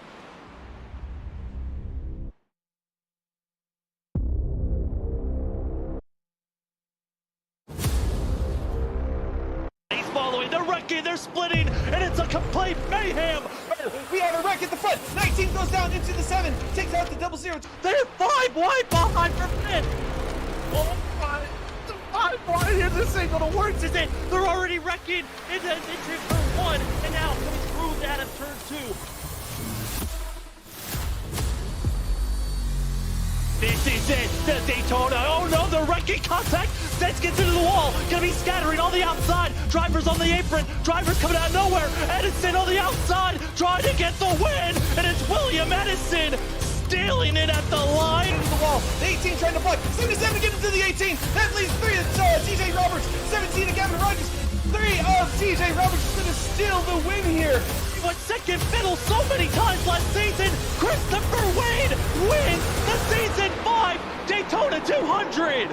They're wrecking, they're splitting, and it's a complete mayhem. We have a wreck at the front. 19 goes down into the 7, takes out the 00. They're 5 wide behind for fifth. Oh my, 5 wide here. This ain't gonna work, is it? They're already wrecking into turn 1, and now coming through that of turn 2. This is it, the Daytona. Oh no, the wrecking contact. Sets gets into the wall. Gonna be scattering on the outside. Drivers on the apron. Drivers coming out of nowhere. Edison on the outside trying to get the win. And it's William Edison stealing it at the line. Into the wall. The 18 trying to block. 77 to get into the 18. That leaves 3 of TJ Roberts. 17 to Gavin Rogers. 3 of TJ Roberts is gonna steal the win here. He went second fiddle so many times last season. Christopher Wade wins the season 5 Daytona 200.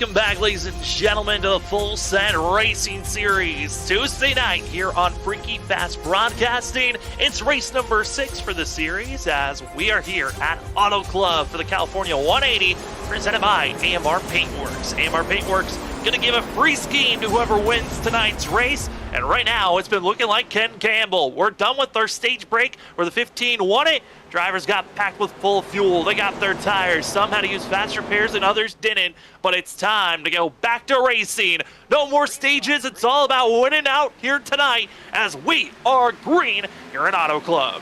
Welcome back, ladies and gentlemen, to the Full Set Racing Series. Tuesday night here on Freaky Fast Broadcasting. It's race number 6 for the series as we are here at Auto Club for the California 180, presented by AMR Paintworks. AMR Paintworks going to give a free scheme to whoever wins tonight's race. And right now, it's been looking like Ken Campbell. We're done with our stage break where the 15 won it. Drivers got packed with full fuel. They got their tires. Some had to use fast repairs and others didn't. But it's time to go back to racing. No more stages. It's all about winning out here tonight as we are green here at Auto Club.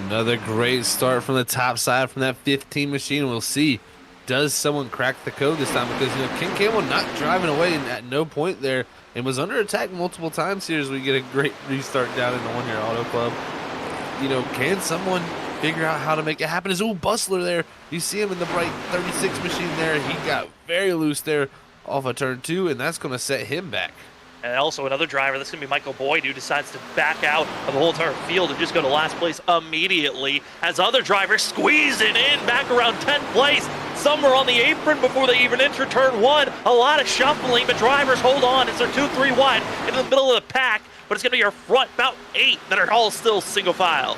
Another great start from the top side from that 15 machine. We'll see. Does someone crack the code this time? Because, Ken Campbell not driving away and at no point there and was under attack multiple times here as we get a great restart down in the one here Auto Club. Can someone figure out how to make it happen? Is Bustler there? You see him in the bright 36 machine there. He got very loose there off of turn 2, and that's going to set him back. And also another driver, that's going to be Michael Boyd, who decides to back out of the whole entire field and just go to last place immediately as other drivers squeeze it in back around 10th place. Some are on the apron before they even enter turn 1. A lot of shuffling, but drivers hold on as they're 2-3 wide in the middle of the pack. But it's going to be our front about 8 that are all still single file.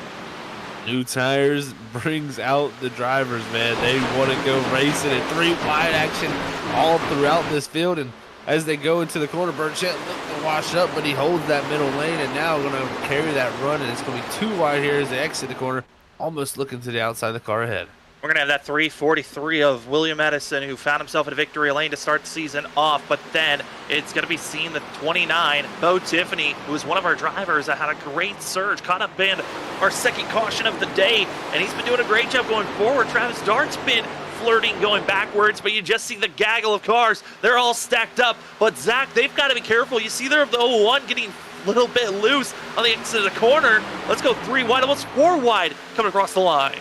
New tires brings out the drivers, man. They want to go racing in 3 wide action all throughout this field. And as they go into the corner, Burchett looked to wash up, but he holds that middle lane and now going to carry that run. And it's going to be 2 wide here as they exit the corner, almost looking to the outside of the car ahead. We're going to have that 343 of William Edison, who found himself in a victory lane to start the season off. But then it's going to be seen the 29, Bo Tiffany, who was one of our drivers that had a great surge, caught up in our second caution of the day. And he's been doing a great job going forward. Travis Dart's been flirting going backwards, but you just see the gaggle of cars. They're all stacked up. But Zach, they've got to be careful. You see there of the 01 getting a little bit loose on the exit of the corner. Let's go 3 wide, almost 4 wide coming across the line.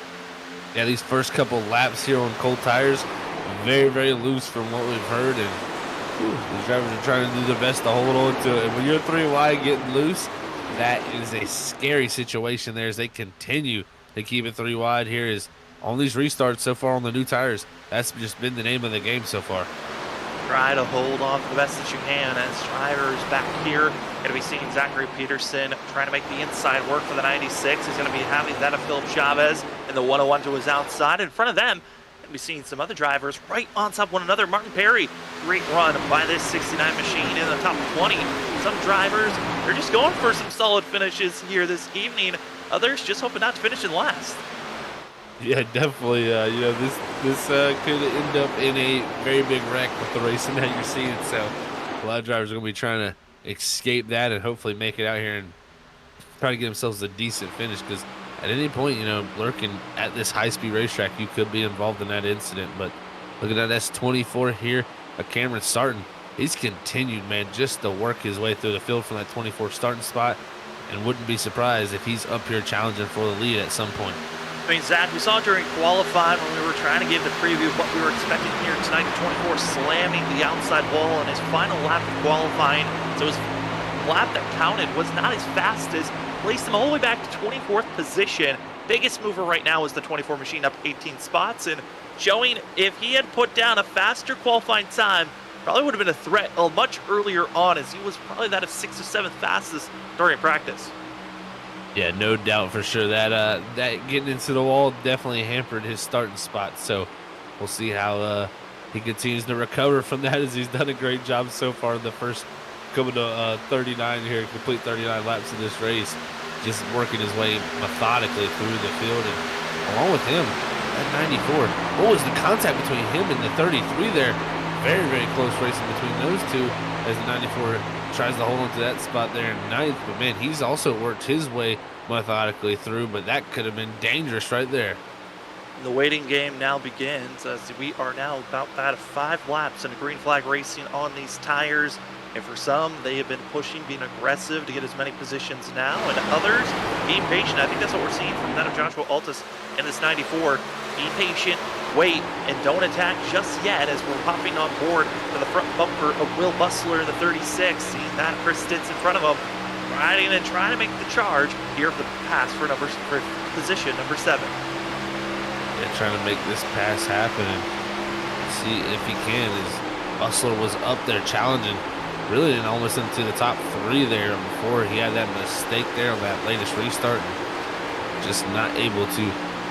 Yeah, these first couple laps here on cold tires, very, very loose from what we've heard. And the drivers are trying to do their best to hold on to it. And when you're 3 wide getting loose, that is a scary situation there as they continue to keep it 3 wide here is on these restarts so far on the new tires. That's just been the name of the game so far. Try to hold on the best that you can as drivers back here. Going to be seeing Zachary Peterson trying to make the inside work for the 96. He's going to be having that of Philip Chavez in the 101 to his outside. In front of them, going to be seeing some other drivers right on top of one another. Martin Perry, great run by this 69 machine in the top 20. Some drivers, they're just going for some solid finishes here this evening. Others just hoping not to finish in last. Yeah, definitely. This could end up in a very big wreck with the racing that you're seeing. So a lot of drivers are going to be trying to escape that and hopefully make it out here and try to get themselves a decent finish. Because at any point, lurking at this high-speed racetrack, you could be involved in that incident. But looking at S24 here, Cameron Sarton, he's continued, man, just to work his way through the field from that 24 starting spot. And wouldn't be surprised if he's up here challenging for the lead at some point. I mean, Zach, we saw during qualifying when we were trying to give the preview of what we were expecting here tonight, the 24 slamming the outside wall in his final lap of qualifying. So his lap that counted was not as fast as placed him all the way back to 24th position. Biggest mover right now is the 24 machine up 18 spots and showing if he had put down a faster qualifying time, probably would have been a threat much earlier on as he was probably that of 6th or 7th fastest during practice. Yeah, no doubt for sure. That getting into the wall definitely hampered his starting spot. So we'll see how he continues to recover from that as he's done a great job so far in the first coming to 39 here, complete 39 laps of this race. Just working his way methodically through the field. And along with him, at 94, what was the contact between him and the 33 there? Very, very close racing between those two as the 94 tries to hold on to that spot there in 9th. But, man, he's also worked his way methodically through, but that could have been dangerous right there. The waiting game now begins as we are now about that of 5 laps in green flag racing on these tires. And for some, they have been pushing, being aggressive to get as many positions now, and others being patient. I think that's what we're seeing from that of Joshua Altus in this 94. Be patient, wait, and don't attack just yet as we're hopping on board to the front bumper of Will Bustler in the 36. Seeing that Chris Stitz in front of him, riding and trying to make the charge here of the pass for position number 7. Yeah, trying to make this pass happen and see if he can. As Bustler was up there challenging, really and almost into the top 3 there before he had that mistake there on that latest restart. And just not able to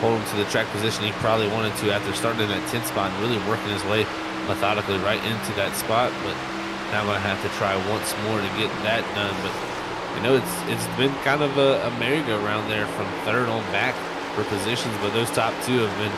hold him to the track position he probably wanted to after starting in that 10th spot and really working his way methodically right into that spot. But now I'm going to have to try once more to get that done. But you know, it's been kind of a merry-go-round there from 3rd on back for positions, but those top 2 have been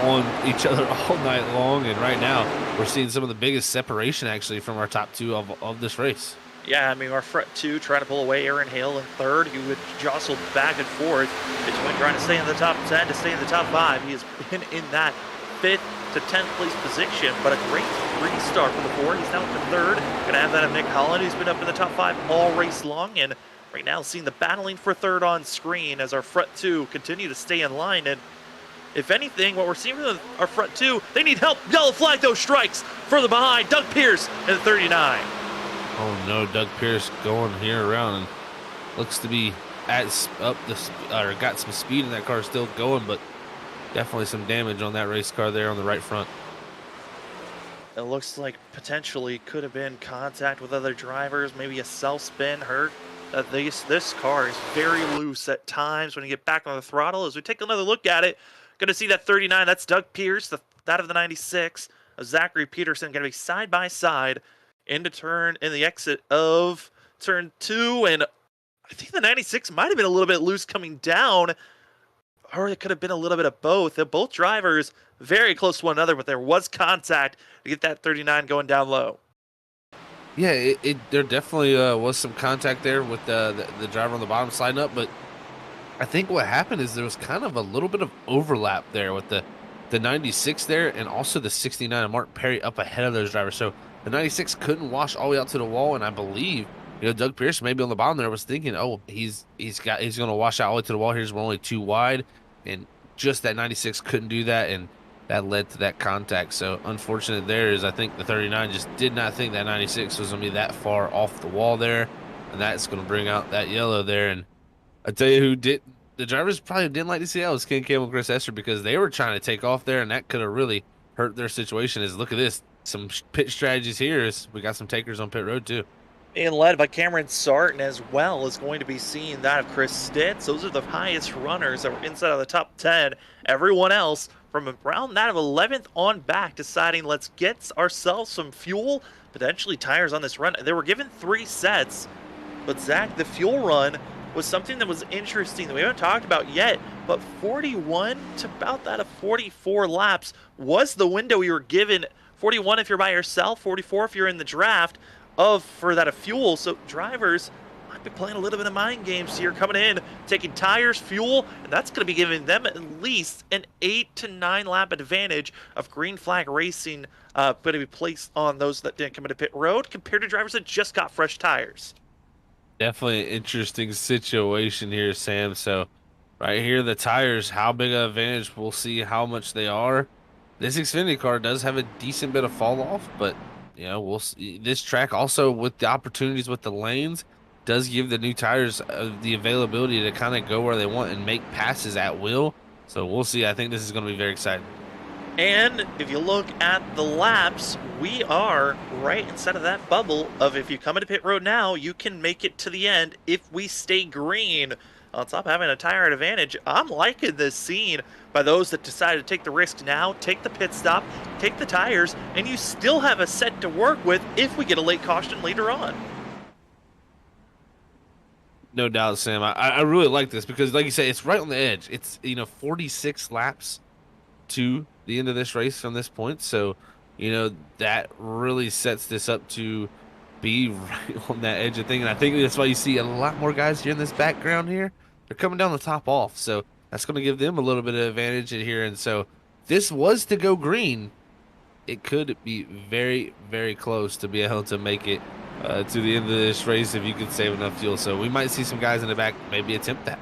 on each other all night long, and right now we're seeing some of the biggest separation actually from our top 2 of this race. Yeah, I mean, our front 2 trying to pull away Aaron Hale in 3rd. He would jostle back and forth between trying to stay in the top 10 to stay in the top 5. He has been in that 5th to 10th place position, but a great restart from the 4. He's now up to 3rd. Gonna have that of Nick Holland, who's been up in the top 5 all race long, and right now seeing the battling for 3rd on screen as our front 2 continue to stay in line. And if anything, what we're seeing from our front 2, they need help. Yellow flag, though, strikes further behind. Doug Pierce in the 39. Oh no, Doug Pierce going here around and looks to be got some speed in that car, still going, but definitely some damage on that race car there on the right front. It looks like potentially could have been contact with other drivers, maybe a self-spin hurt. This car is very loose at times when you get back on the throttle. As we take another look at it, going to see that 39, that's Doug Pierce, that of the 96, Zachary Peterson, going to be side by side in the exit of turn 2, and I think the 96 might have been a little bit loose coming down, or it could have been a little bit of both. They're both drivers very close to one another, but there was contact to get that 39 going down low. Yeah, there definitely was some contact there with the driver on the bottom sliding up, but I think what happened is there was kind of a little bit of overlap there with the 96 there and also the 69 and Mark Perry up ahead of those drivers. So the 96 couldn't wash all the way out to the wall, and I believe, you know, Doug Pierce maybe on the bottom there was thinking, oh, he's going to wash out all the way to the wall. Here's we're only 2 wide, and just that 96 couldn't do that, and that led to that contact. So unfortunate there is I think the 39 just did not think that 96 was going to be that far off the wall there, and that's going to bring out that yellow there. And I tell you who did, the drivers probably didn't like to see that was Ken Campbell and Chris Esther, because they were trying to take off there, and that could have really hurt their situation. Is look at this, some pit strategies here. Is we got some takers on pit road too. And led by Cameron Sarton, as well as going to be seeing that of Chris Stitz. Those are the highest runners that were inside of the top 10. Everyone else from around that of 11th on back deciding let's get ourselves some fuel, potentially tires on this run. They were given 3 sets, but Zach, the fuel run was something that was interesting that we haven't talked about yet, but 41 to about that of 44 laps was the window you were given. 41 if you're by yourself, 44 if you're in the draft for that of fuel. So drivers might be playing a little bit of mind games here, coming in, taking tires, fuel, and that's going to be giving them at least an 8 to 9 lap advantage of green flag racing going to be placed on those that didn't come into pit road compared to drivers that just got fresh tires. Definitely an interesting situation here, Sam. So right here, the tires, how big of an advantage, we'll see how much they are. This Xfinity car does have a decent bit of fall off, but you know, we'll see. This track also with the opportunities with the lanes does give the new tires the availability to kind of go where they want and make passes at will. So we'll see. I think this is going to be very exciting. And if you look at the laps, we are right inside of that bubble of if you come into pit road now, you can make it to the end if we stay green. On top of having a tire advantage, I'm liking this scene by those that decided to take the risk now, take the pit stop, take the tires, and you still have a set to work with if we get a late caution later on. No doubt, Sam. I really like this because, like you say, it's right on the edge. It's, 46 laps to the end of this race from this point. So, that really sets this up to be right on that edge of thing. And I think that's why you see a lot more guys here in this background here. They're coming down the top off. So that's going to give them a little bit of advantage here. And so this was to go green. It could be very, very close to be able to make it to the end of this race if you could save enough fuel. So we might see some guys in the back maybe attempt that.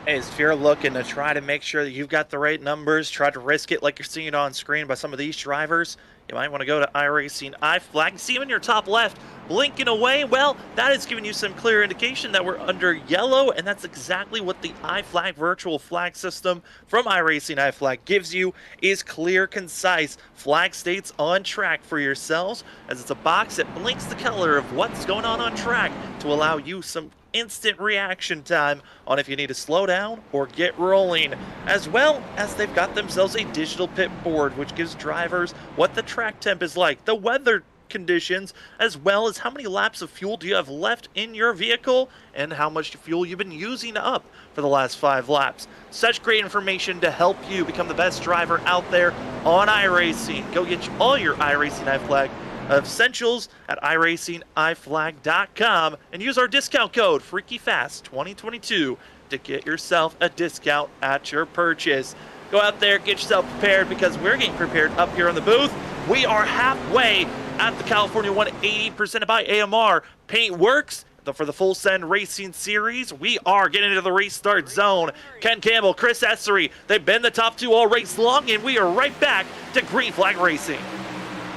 Hey, if you're looking to try to make sure that you've got the right numbers, try to risk it like you're seeing on screen by some of these drivers, you might want to go to iRacing iFlag. See them in your top left. blinking away. Well, that is giving you some clear indication that we're under yellow, and that's exactly what the iFlag virtual flag system from iRacing iFlag gives you, is clear, concise flag states on track for yourselves, as it's a box that blinks the color of what's going on track to allow you some instant reaction time on if you need to slow down or get rolling, as well as they've got themselves a digital pit board which gives drivers what the track temp is like, the weather conditions, as well as how many laps of fuel do you have left in your vehicle and how much fuel you've been using up for the last 5 laps. Such great information to help you become the best driver out there on iRacing. Go get all your iRacing iFlag essentials at iRacingIFlag.com and use our discount code FreakyFast2022 to get yourself a discount at your purchase. Go out there, get yourself prepared, because we're getting prepared up here in the booth. We are halfway at the California 180 presented by AMR Paintworks for the Full Send Racing Series. We are getting into the race start zone. Ken Campbell, Chris Essery, they've been the top 2 all race long, and we are right back to green flag racing.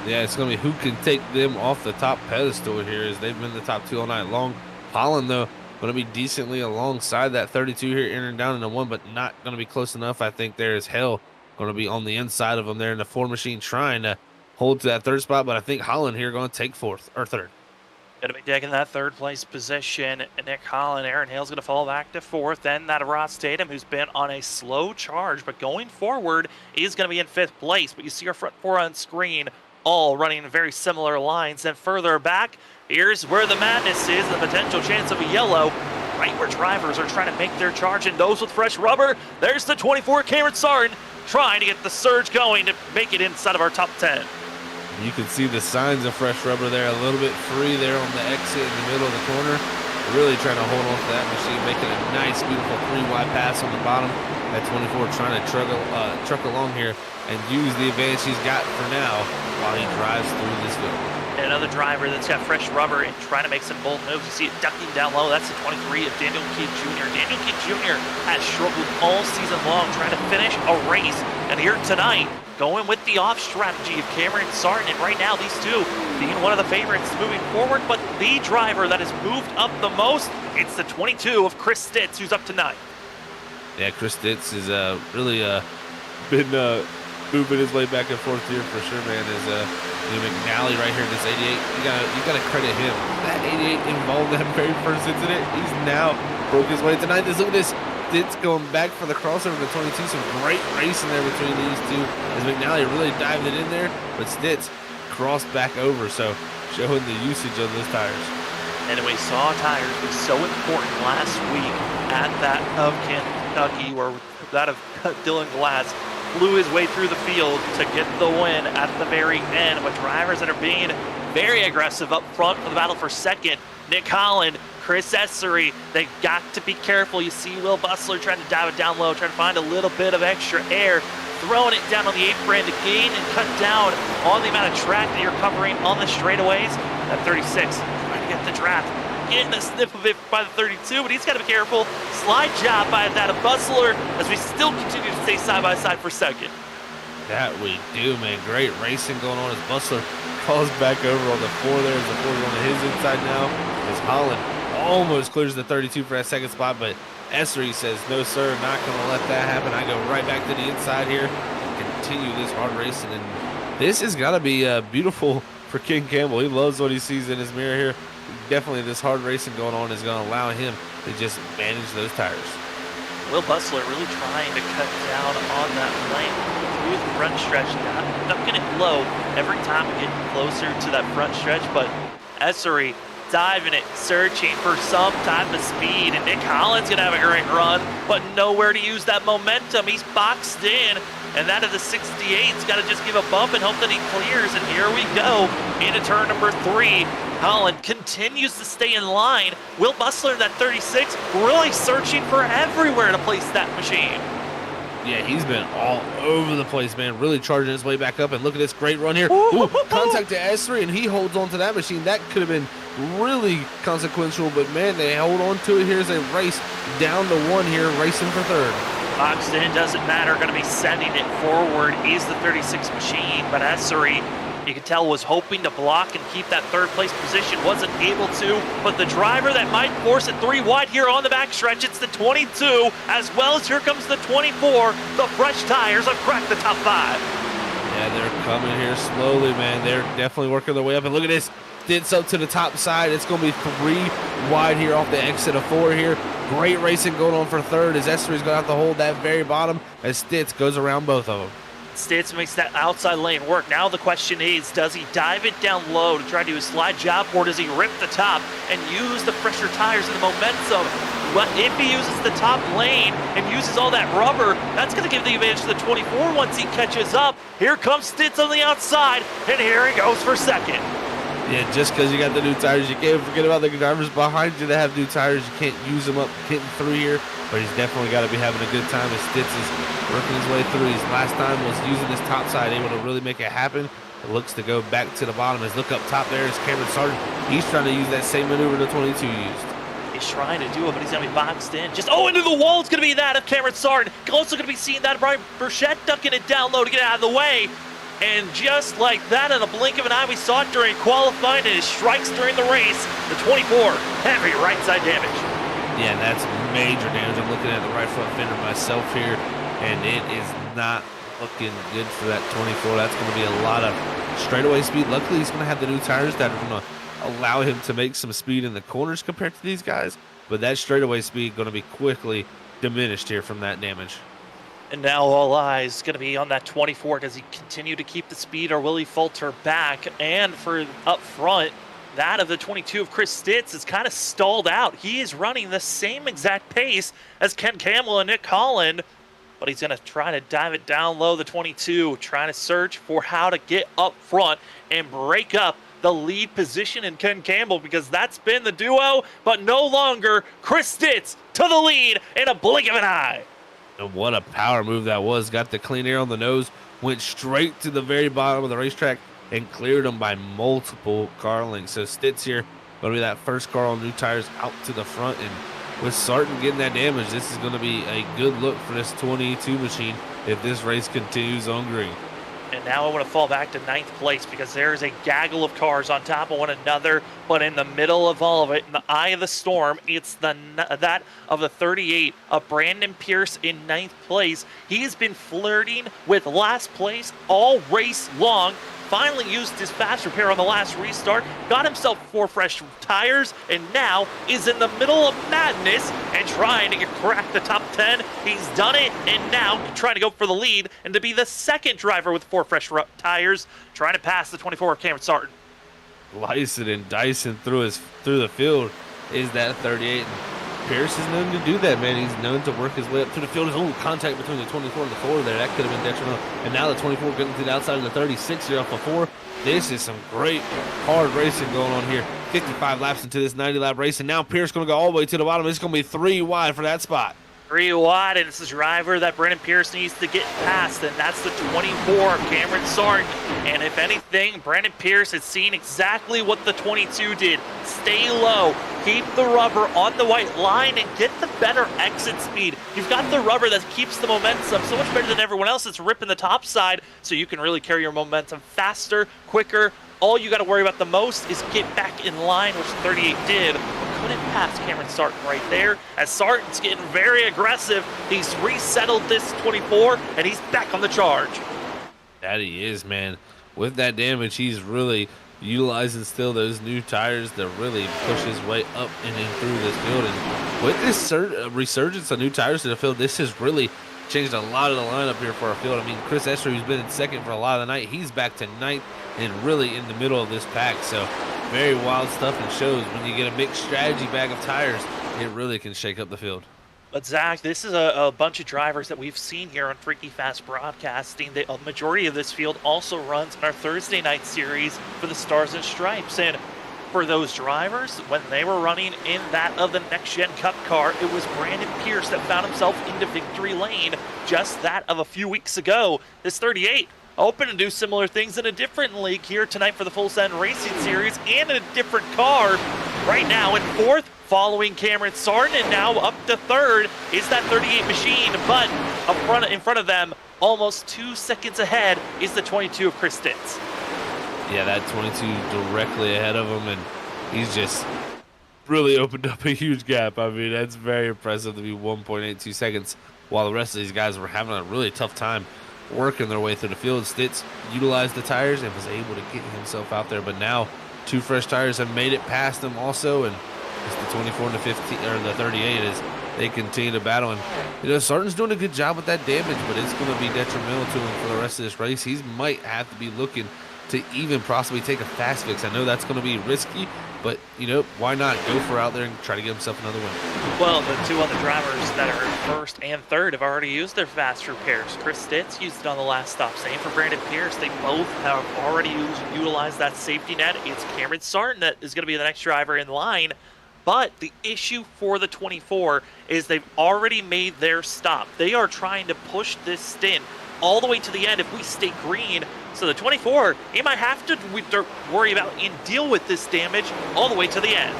Yeah, it's going to be who can take them off the top pedestal here, as they've been the top 2 all night long. Holland, though, going to be decently alongside that 32 here, entering down into 1, but not going to be close enough. I think there is Hell going to be on the inside of them there in the 4 machine, trying to hold to that 3rd spot, but I think Holland here going to take 4th or 3rd. Going to be taking that 3rd place position. Nick Holland, Aaron Hale's going to fall back to 4th. Then that Ross Tatum, who's been on a slow charge, but going forward is going to be in 5th place. But you see our front 4 on screen, all running very similar lines. And further back, here's where the madness is, the potential chance of a yellow, right where drivers are trying to make their charge. And those with fresh rubber, there's the 24, Cameron Sartin, trying to get the surge going to make it inside of our top 10. You can see the signs of fresh rubber there, a little bit free there on the exit in the middle of the corner. Really trying to hold on to that machine, making a nice, beautiful 3-wide pass on the bottom. That 24 trying to truck along here and use the advantage he's got for now while he drives through this field. And another driver that's got fresh rubber and trying to make some bold moves. You see it ducking down low. That's the 23 of Daniel Kidd Jr. Daniel Kidd Jr. has struggled all season long trying to finish a race. And here tonight, going with the off strategy of Cameron Sartin. And right now, these two being one of the favorites moving forward. But the driver that has moved up the most, it's the 22 of Chris Stitz, who's up to 9th. Yeah, Chris Stitz has really been moving his way back and forth here for sure, man. Is McNally right here in this 88. You gotta credit him. That 88 involved that very first incident. He's now broke his way to 9th. Look at this. Stitz going back for the crossover to 22. Some great racing there between these two, as McNally really dived it in there, but Stitz crossed back over, so showing the usage of those tires. And we saw tires be so important last week at that of Kentucky, where that of Dylan Glass flew his way through the field to get the win at the very end, with drivers that are being very aggressive up front for the battle for 2nd. Nick Holland, Chris Essery, they got to be careful. You see Will Bustler trying to dive it down low, trying to find a little bit of extra air, throwing it down on the apron to gain and cut down on the amount of track that you're covering on the straightaways. That 36, trying to get the draft, getting a sniff of it by the 32, but he's got to be careful. Slide job by that of Bustler, as we still continue to stay side by side for 2nd. That we do, man. Great racing going on as Bustler calls back over on the 4 there, as the 4 is on his inside now, as Holland almost clears the 32 for that 2nd spot, but Essery says, no sir, not going to let that happen. I go right back to the inside here and continue this hard racing, and this has got to be beautiful for King Campbell. He loves what he sees in his mirror here. Definitely this hard racing going on is going to allow him to just manage those tires. Will Bustler really trying to cut down on that lane through the front stretch, ducking it low every time we get closer to that front stretch, but Essery diving it, searching for some type of speed, and Nick Holland's gonna have a great run, but nowhere to use that momentum. He's boxed in, and that of the 68's got to just give a bump and hope that he clears, and here we go into turn number 3. Holland continues to stay in line. Will Bustler, that 36, really searching for everywhere to place that machine. Yeah, he's been all over the place, man. Really charging his way back up. And look at this great run here. Ooh, contact to S3, and he holds on to that machine. That could have been really consequential, but man, they hold on to it here as they race down to 1 here, racing for 3rd. Boxed in, doesn't matter. Going to be sending it forward is the 36 machine, but Essery you could tell was hoping to block and keep that third place position, wasn't able to, but the driver that might force it 3 wide here on the backstretch, it's the 22, as well as here comes the 24. The fresh tires have cracked the top 5. Yeah, they're coming here slowly, man. They're definitely working their way up, and look at this. Stitz up to the top side. It's going to be 3 wide here off the exit of 4 here. Great racing going on for third as Ester's going to have to hold that very bottom as Stitz goes around both of them. Stitz makes that outside lane work. Now the question is, does he dive it down low to try to do a slide job, or does he rip the top and use the fresher tires and the momentum? But if he uses the top lane and uses all that rubber, that's going to give the advantage to the 24 once he catches up. Here comes Stitz on the outside, and here he goes for second. Yeah, just because you got the new tires, you can't forget about the drivers behind you that have new tires. You can't use them up hitting through here, but he's definitely got to be having a good time as Stitz is working his way through. His last time was using this top side, able to really make it happen. It looks to go back to the bottom. As look up top there is Cameron Sargent. He's trying to use that same maneuver the 22 used. He's trying to do it, but he's going to be boxed in. Just, into the wall. It's going to be that of Cameron Sargent. Also going to be seeing that of Brian Burchett ducking it down low to get out of the way. And just like that, in a blink of an eye, we saw it during qualifying and his strikes during the race. The 24, heavy right side damage. Yeah, that's major damage. I'm looking at the right front fender myself here, and it is not looking good for that 24. That's going to be a lot of straightaway speed. Luckily, he's going to have the new tires that are going to allow him to make some speed in the corners compared to these guys. But that straightaway speed going to be quickly diminished here from that damage. And now all eyes going to be on that 24. Does he continue to keep the speed, or will he falter back? And for up front, that of the 22 of Chris Stitz is kind of stalled out. He is running the same exact pace as Ken Campbell and Nick Holland, but he's going to try to dive it down low, the 22, trying to search for how to get up front and break up the lead position in Ken Campbell, because that's been the duo, but no longer. Chris Stitz to the lead in a blink of an eye. And what a power move that was. Got the clean air on the nose, went straight to the very bottom of the racetrack and cleared them by multiple car lengths. So Stitz here going to be that first car on new tires out to the front. And with Sargent getting that damage, this is going to be a good look for this 22 machine if this race continues on green. And now I want to fall back to 9th place, because there is a gaggle of cars on top of one another, but in the middle of all of it, in the eye of the storm, it's that of the 38 of Brandon Pierce in 9th place. He has been flirting with last place all race long. Finally used his fast repair on the last restart, got himself 4 fresh tires, and now is in the middle of madness and trying to crack the top 10. He's done it, and now trying to go for the lead and to be the second driver with 4 fresh tires, trying to pass the 24 of Cameron Sargent. Slicing and dicing through the field is that 38. And Pierce is known to do that, man. He's known to work his way up through the field. His only contact between the 24 and the 4 there, that could have been detrimental. And now the 24 getting to the outside of the 36 here off of 4. This is some great hard racing going on here. 55 laps into this 90-lap race, and now Pierce going to go all the way to the bottom. It's going to be 3 wide for that spot. 3 wide, and it's the driver that Brandon Pierce needs to get past, and that's the 24, Cameron Sargent. And if anything, Brandon Pierce has seen exactly what the 22 did. Stay low, keep the rubber on the white line, and get the better exit speed. You've got the rubber that keeps the momentum so much better than everyone else that's ripping the top side, so you can really carry your momentum faster, quicker. All you got to worry about the most is get back in line, which 38 did. Couldn't pass Cameron Sargent right there, as Sargent's getting very aggressive. He's resettled this 24, and he's back on the charge. That he is, man. With that damage, he's really utilizing still those new tires to really push his way up and in through this field. And with this resurgence of new tires to the field, this has really changed a lot of the lineup here for our field. I mean, Chris Esser, who's been in second for a lot of the night, he's back to 9th and really in the middle of this pack. So very wild stuff, and shows when you get a mixed strategy bag of tires, it really can shake up the field. But Zach, this is a bunch of drivers that we've seen here on Freaky Fast Broadcasting. A majority of this field also runs in our Thursday night series for the Stars and Stripes. And for those drivers, when they were running in that of the Next Gen Cup car, it was Brandon Pierce that found himself into victory lane just that of a few weeks ago. This 38 hoping to do similar things in a different league here tonight for the Full Send Racing Series, and in a different car. Right now in 4th, following Cameron Sargent, and now up to 3rd is that 38 machine, but in front of them, almost 2 seconds ahead, is the 22 of Chris Stitz. Yeah, that 22 directly ahead of him, and he's just really opened up a huge gap. I mean, that's very impressive to be 1.82 seconds, while the rest of these guys were having a really tough time working their way through the field. Stitz utilized the tires and was able to get himself out there, but now 2 fresh tires have made it past him also, and it's the 24 and the 15 or the 38 as they continue to battle. And Sarton's doing a good job with that damage, but it's going to be detrimental to him for the rest of this race. He might have to be looking to even possibly take a fast fix. I know that's going to be risky, but why not go for out there and try to get himself another win? Well, the 2 other drivers that are first and third have already used their fast repairs. Chris Stitz used it on the last stop. Same for Brandon Pierce. They both have already utilized that safety net. It's Cameron Sarton that is going to be the next driver in line. But the issue for the 24 is they've already made their stop. They are trying to push this stint all the way to the end if we stay green. So the 24, he might have to worry about and deal with this damage all the way to the end.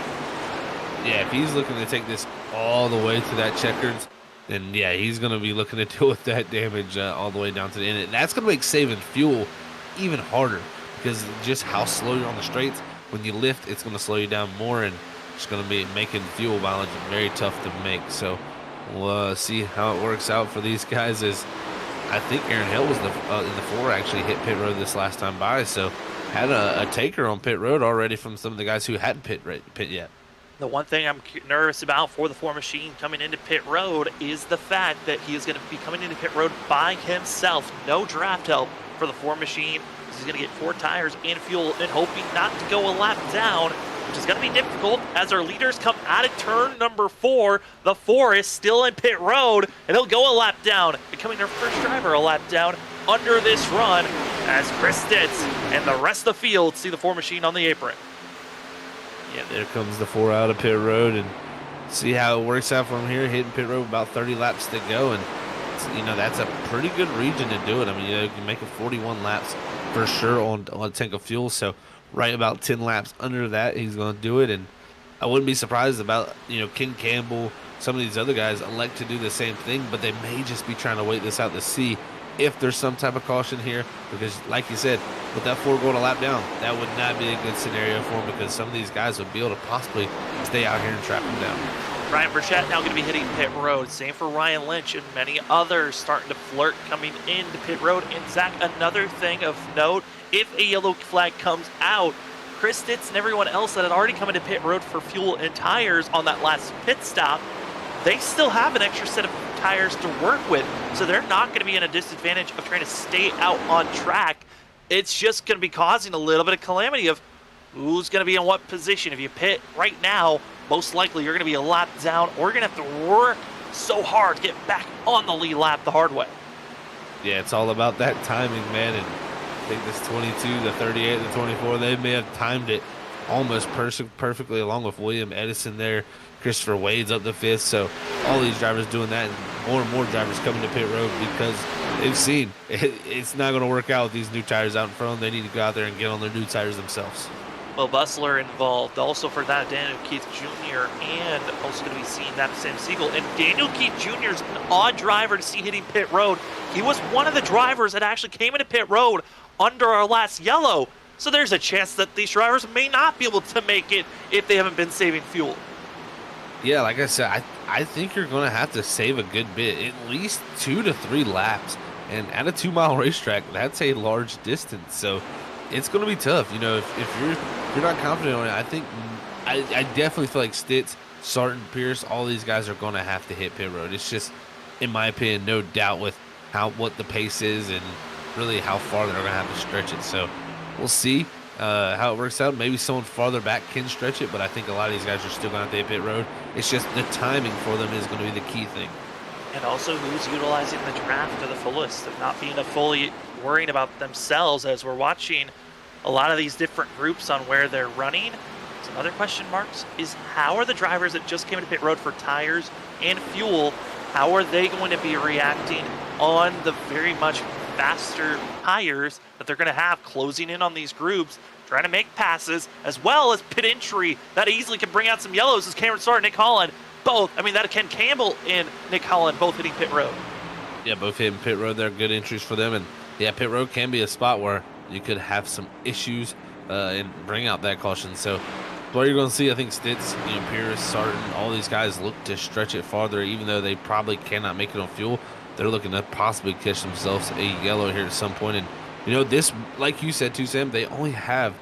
Yeah, if he's looking to take this all the way to that checkers, then yeah, he's going to be looking to deal with that damage all the way down to the end. And that's going to make saving fuel even harder because just how slow you're on the straights. When you lift, it's going to slow you down more, and it's going to be making fuel mileage very tough to make. So we'll see how it works out for these guys. As I think Aaron Hill was in the 4 actually hit pit road this last time by, so had a taker on pit road already from some of the guys who hadn't pit yet. The one thing I'm nervous about for the 4 machine coming into pit road is the fact that he is going to be coming into pit road by himself. No draft help for the 4 machine. He's going to get 4 tires and fuel and hoping not to go a lap down, which is going to be difficult as our leaders come out of turn number 4. The 4 is still in pit road, and he'll go a lap down, becoming their first driver a lap down under this run as Chris Stitz and the rest of the field see the 4 machine on the apron. Yeah, there comes the 4 out of pit road, and see how it works out from here. Hitting pit road, about 30 laps to go, and that's a pretty good region to do it. I mean, you can make it 41 laps for sure on a tank of fuel, so right about 10 laps under that, he's going to do it. And I wouldn't be surprised about, Ken Campbell, some of these other guys elect to do the same thing, but they may just be trying to wait this out to see if there's some type of caution here, because like you said, with that 4 going a lap down, that would not be a good scenario for him, because some of these guys would be able to possibly stay out here and trap him down. Ryan Burchett now going to be hitting pit road. Same for Ryan Lynch and many others starting to flirt coming into pit road. And Zach, another thing of note, if a yellow flag comes out, Chris Stitz and everyone else that had already come into pit road for fuel and tires on that last pit stop, they still have an extra set of tires to work with. So they're not going to be in a disadvantage of trying to stay out on track. It's just going to be causing a little bit of calamity of who's going to be in what position. If you pit right now, most likely you're going to be a lap down, or you're going to have to work so hard to get back on the lead lap the hard way. Yeah, it's all about that timing, man. And I think this 22, the 38, the 24, they may have timed it almost perfectly, along with William Edison there. Christopher Wade's up the 5th. So all these drivers doing that, and more drivers coming to pit road because they've seen it's not going to work out with these new tires out in front of them. They need to go out there and get on their new tires themselves. Well, Bustler involved also for that, Daniel Keith Jr., and also going to be seeing that Sam Siegel. And Daniel Keith Jr. is an odd driver to see hitting pit road. He was one of the drivers that actually came into pit road under our last yellow. So there's a chance that these drivers may not be able to make it if they haven't been saving fuel. Yeah, like I said, I think you're going to have to save a good bit, at least 2 to 3 laps. And at a 2-mile racetrack, that's a large distance. So it's going to be tough. If you're not confident on it, I think I definitely feel like Stitz, Sarton, Pierce, all these guys are going to have to hit pit road. It's just, in my opinion, no doubt with what the pace is and really how far they're going to have to stretch it. So we'll see how it works out. Maybe someone farther back can stretch it, but I think a lot of these guys are still going to have to hit pit road. It's just the timing for them is going to be the key thing. And also who's utilizing the draft to the fullest of not being fully worrying about themselves as we're watching a lot of these different groups on where they're running. Some other question marks is how are the drivers that just came into pit road for tires and fuel, how are they going to be reacting on the very much faster tires that they're going to have closing in on these groups, trying to make passes, as well as pit entry that easily can bring out some yellows as Cameron Starr and Nick Holland that Ken Campbell and Nick Holland both hitting pit road. Yeah, both hitting pit road. They're good entries for them. And yeah, pit road can be a spot where you could have some issues and bring out that caution. So what you're going to see, I think Stitz, Pierce, Sarton, all these guys look to stretch it farther, even though they probably cannot make it on fuel. They're looking to possibly catch themselves a yellow here at some point. And, this, like you said too, Sam, they only have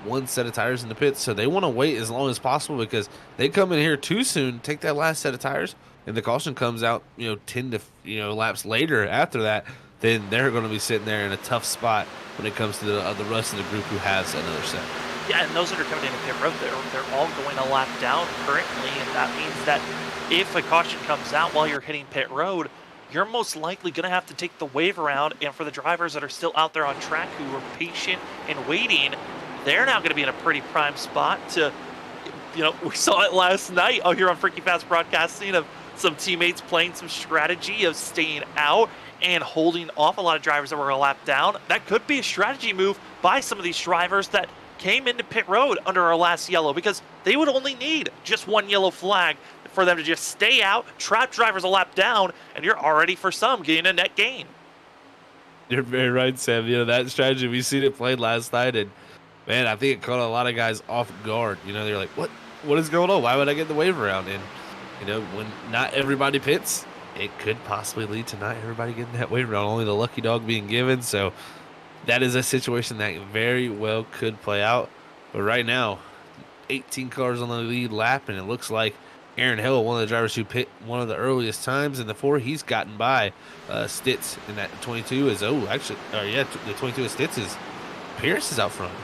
one set of tires in the pits, so they want to wait as long as possible because they come in here too soon, take that last set of tires, and the caution comes out, 10 to, laps later after that, then they're going to be sitting there in a tough spot when it comes to the rest of the group who has another set. Yeah, and those that are coming into pit road, they're all going a lap down currently, and that means that if a caution comes out while you're hitting pit road, you're most likely going to have to take the wave around, and for the drivers that are still out there on track who are patient and waiting, they're now going to be in a pretty prime spot to, we saw it last night here on Freaky Fast Broadcasting of some teammates playing some strategy of staying out and holding off a lot of drivers that were a lap down. That could be a strategy move by some of these drivers that came into pit road under our last yellow, because they would only need just one yellow flag for them to just stay out, trap drivers a lap down, and you're already, for some, getting a net gain. You're very right, Sam. That strategy, we seen it played last night, and man, I think it caught a lot of guys off guard. They're like, what is going on? Why would I get the wave around? And, when not everybody pits, it could possibly lead to not everybody getting that wave around, only the lucky dog being given. So that is a situation that very well could play out. But right now, 18 cars on the lead lap, and it looks like Aaron Hill, one of the drivers who pit one of the earliest times in the 4, he's gotten by Stitz in that 22 is, the 22 is Stitz's. Pierce is out front.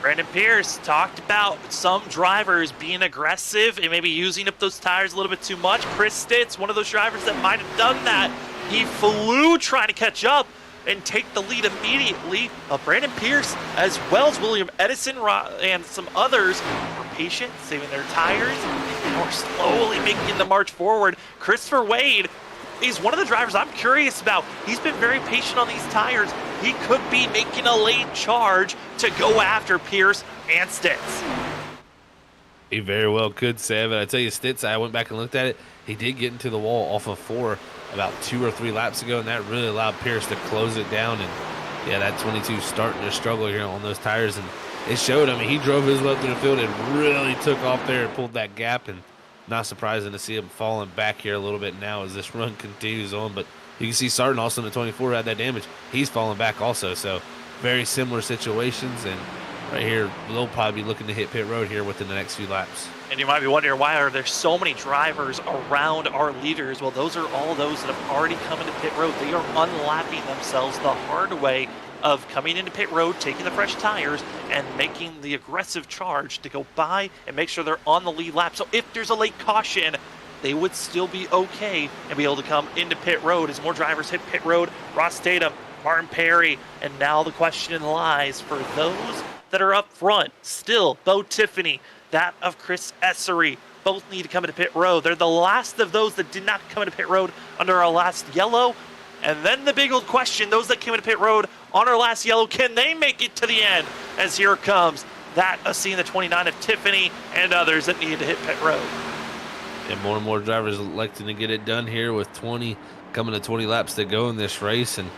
Brandon Pierce talked about some drivers being aggressive and maybe using up those tires a little bit too much. Chris Stitz, one of those drivers that might have done that. He flew trying to catch up and take the lead immediately. Brandon Pierce, as well as William Edison and some others, were patient, saving their tires, and we're slowly making the march forward. Christopher Wade is one of the drivers I'm curious about. He's been very patient on these tires. He could be making a late charge to go after Pierce and Stitz. He very well could, Sam. And I tell you, Stitz, I went back and looked at it. He did get into the wall off of 4 about 2 or 3 laps ago, and that really allowed Pierce to close it down. And yeah, that 22 starting to struggle here on those tires, and it showed. He drove his left through the field and really took off there and pulled that gap, and not surprising to see him falling back here a little bit now as this run continues on. But you can see Sarton also in the 24 had that damage. He's falling back also, so very similar situations, and right here they'll probably be looking to hit pit road here within the next few laps. And you might be wondering, why are there so many drivers around our leaders? Well, those are all those that have already come into pit road. They are unlapping themselves the hard way of coming into pit road, taking the fresh tires, and making the aggressive charge to go by and make sure they're on the lead lap. So if there's a late caution, they would still be okay and be able to come into pit road as more drivers hit pit road. Ross Tatum, Martin Perry, and now the question lies for those that are up front. Still, Bo Tiffany, that of Chris Essery, both need to come into pit road. They're the last of those that did not come into pit road under our last yellow. And then the big old question, those that came into pit road on our last yellow, can they make it to the end? As here comes that of seeing the 29 of Tiffany and others that need to hit pit road. And more drivers electing to get it done here with 20 coming to 20 laps to go in this race, and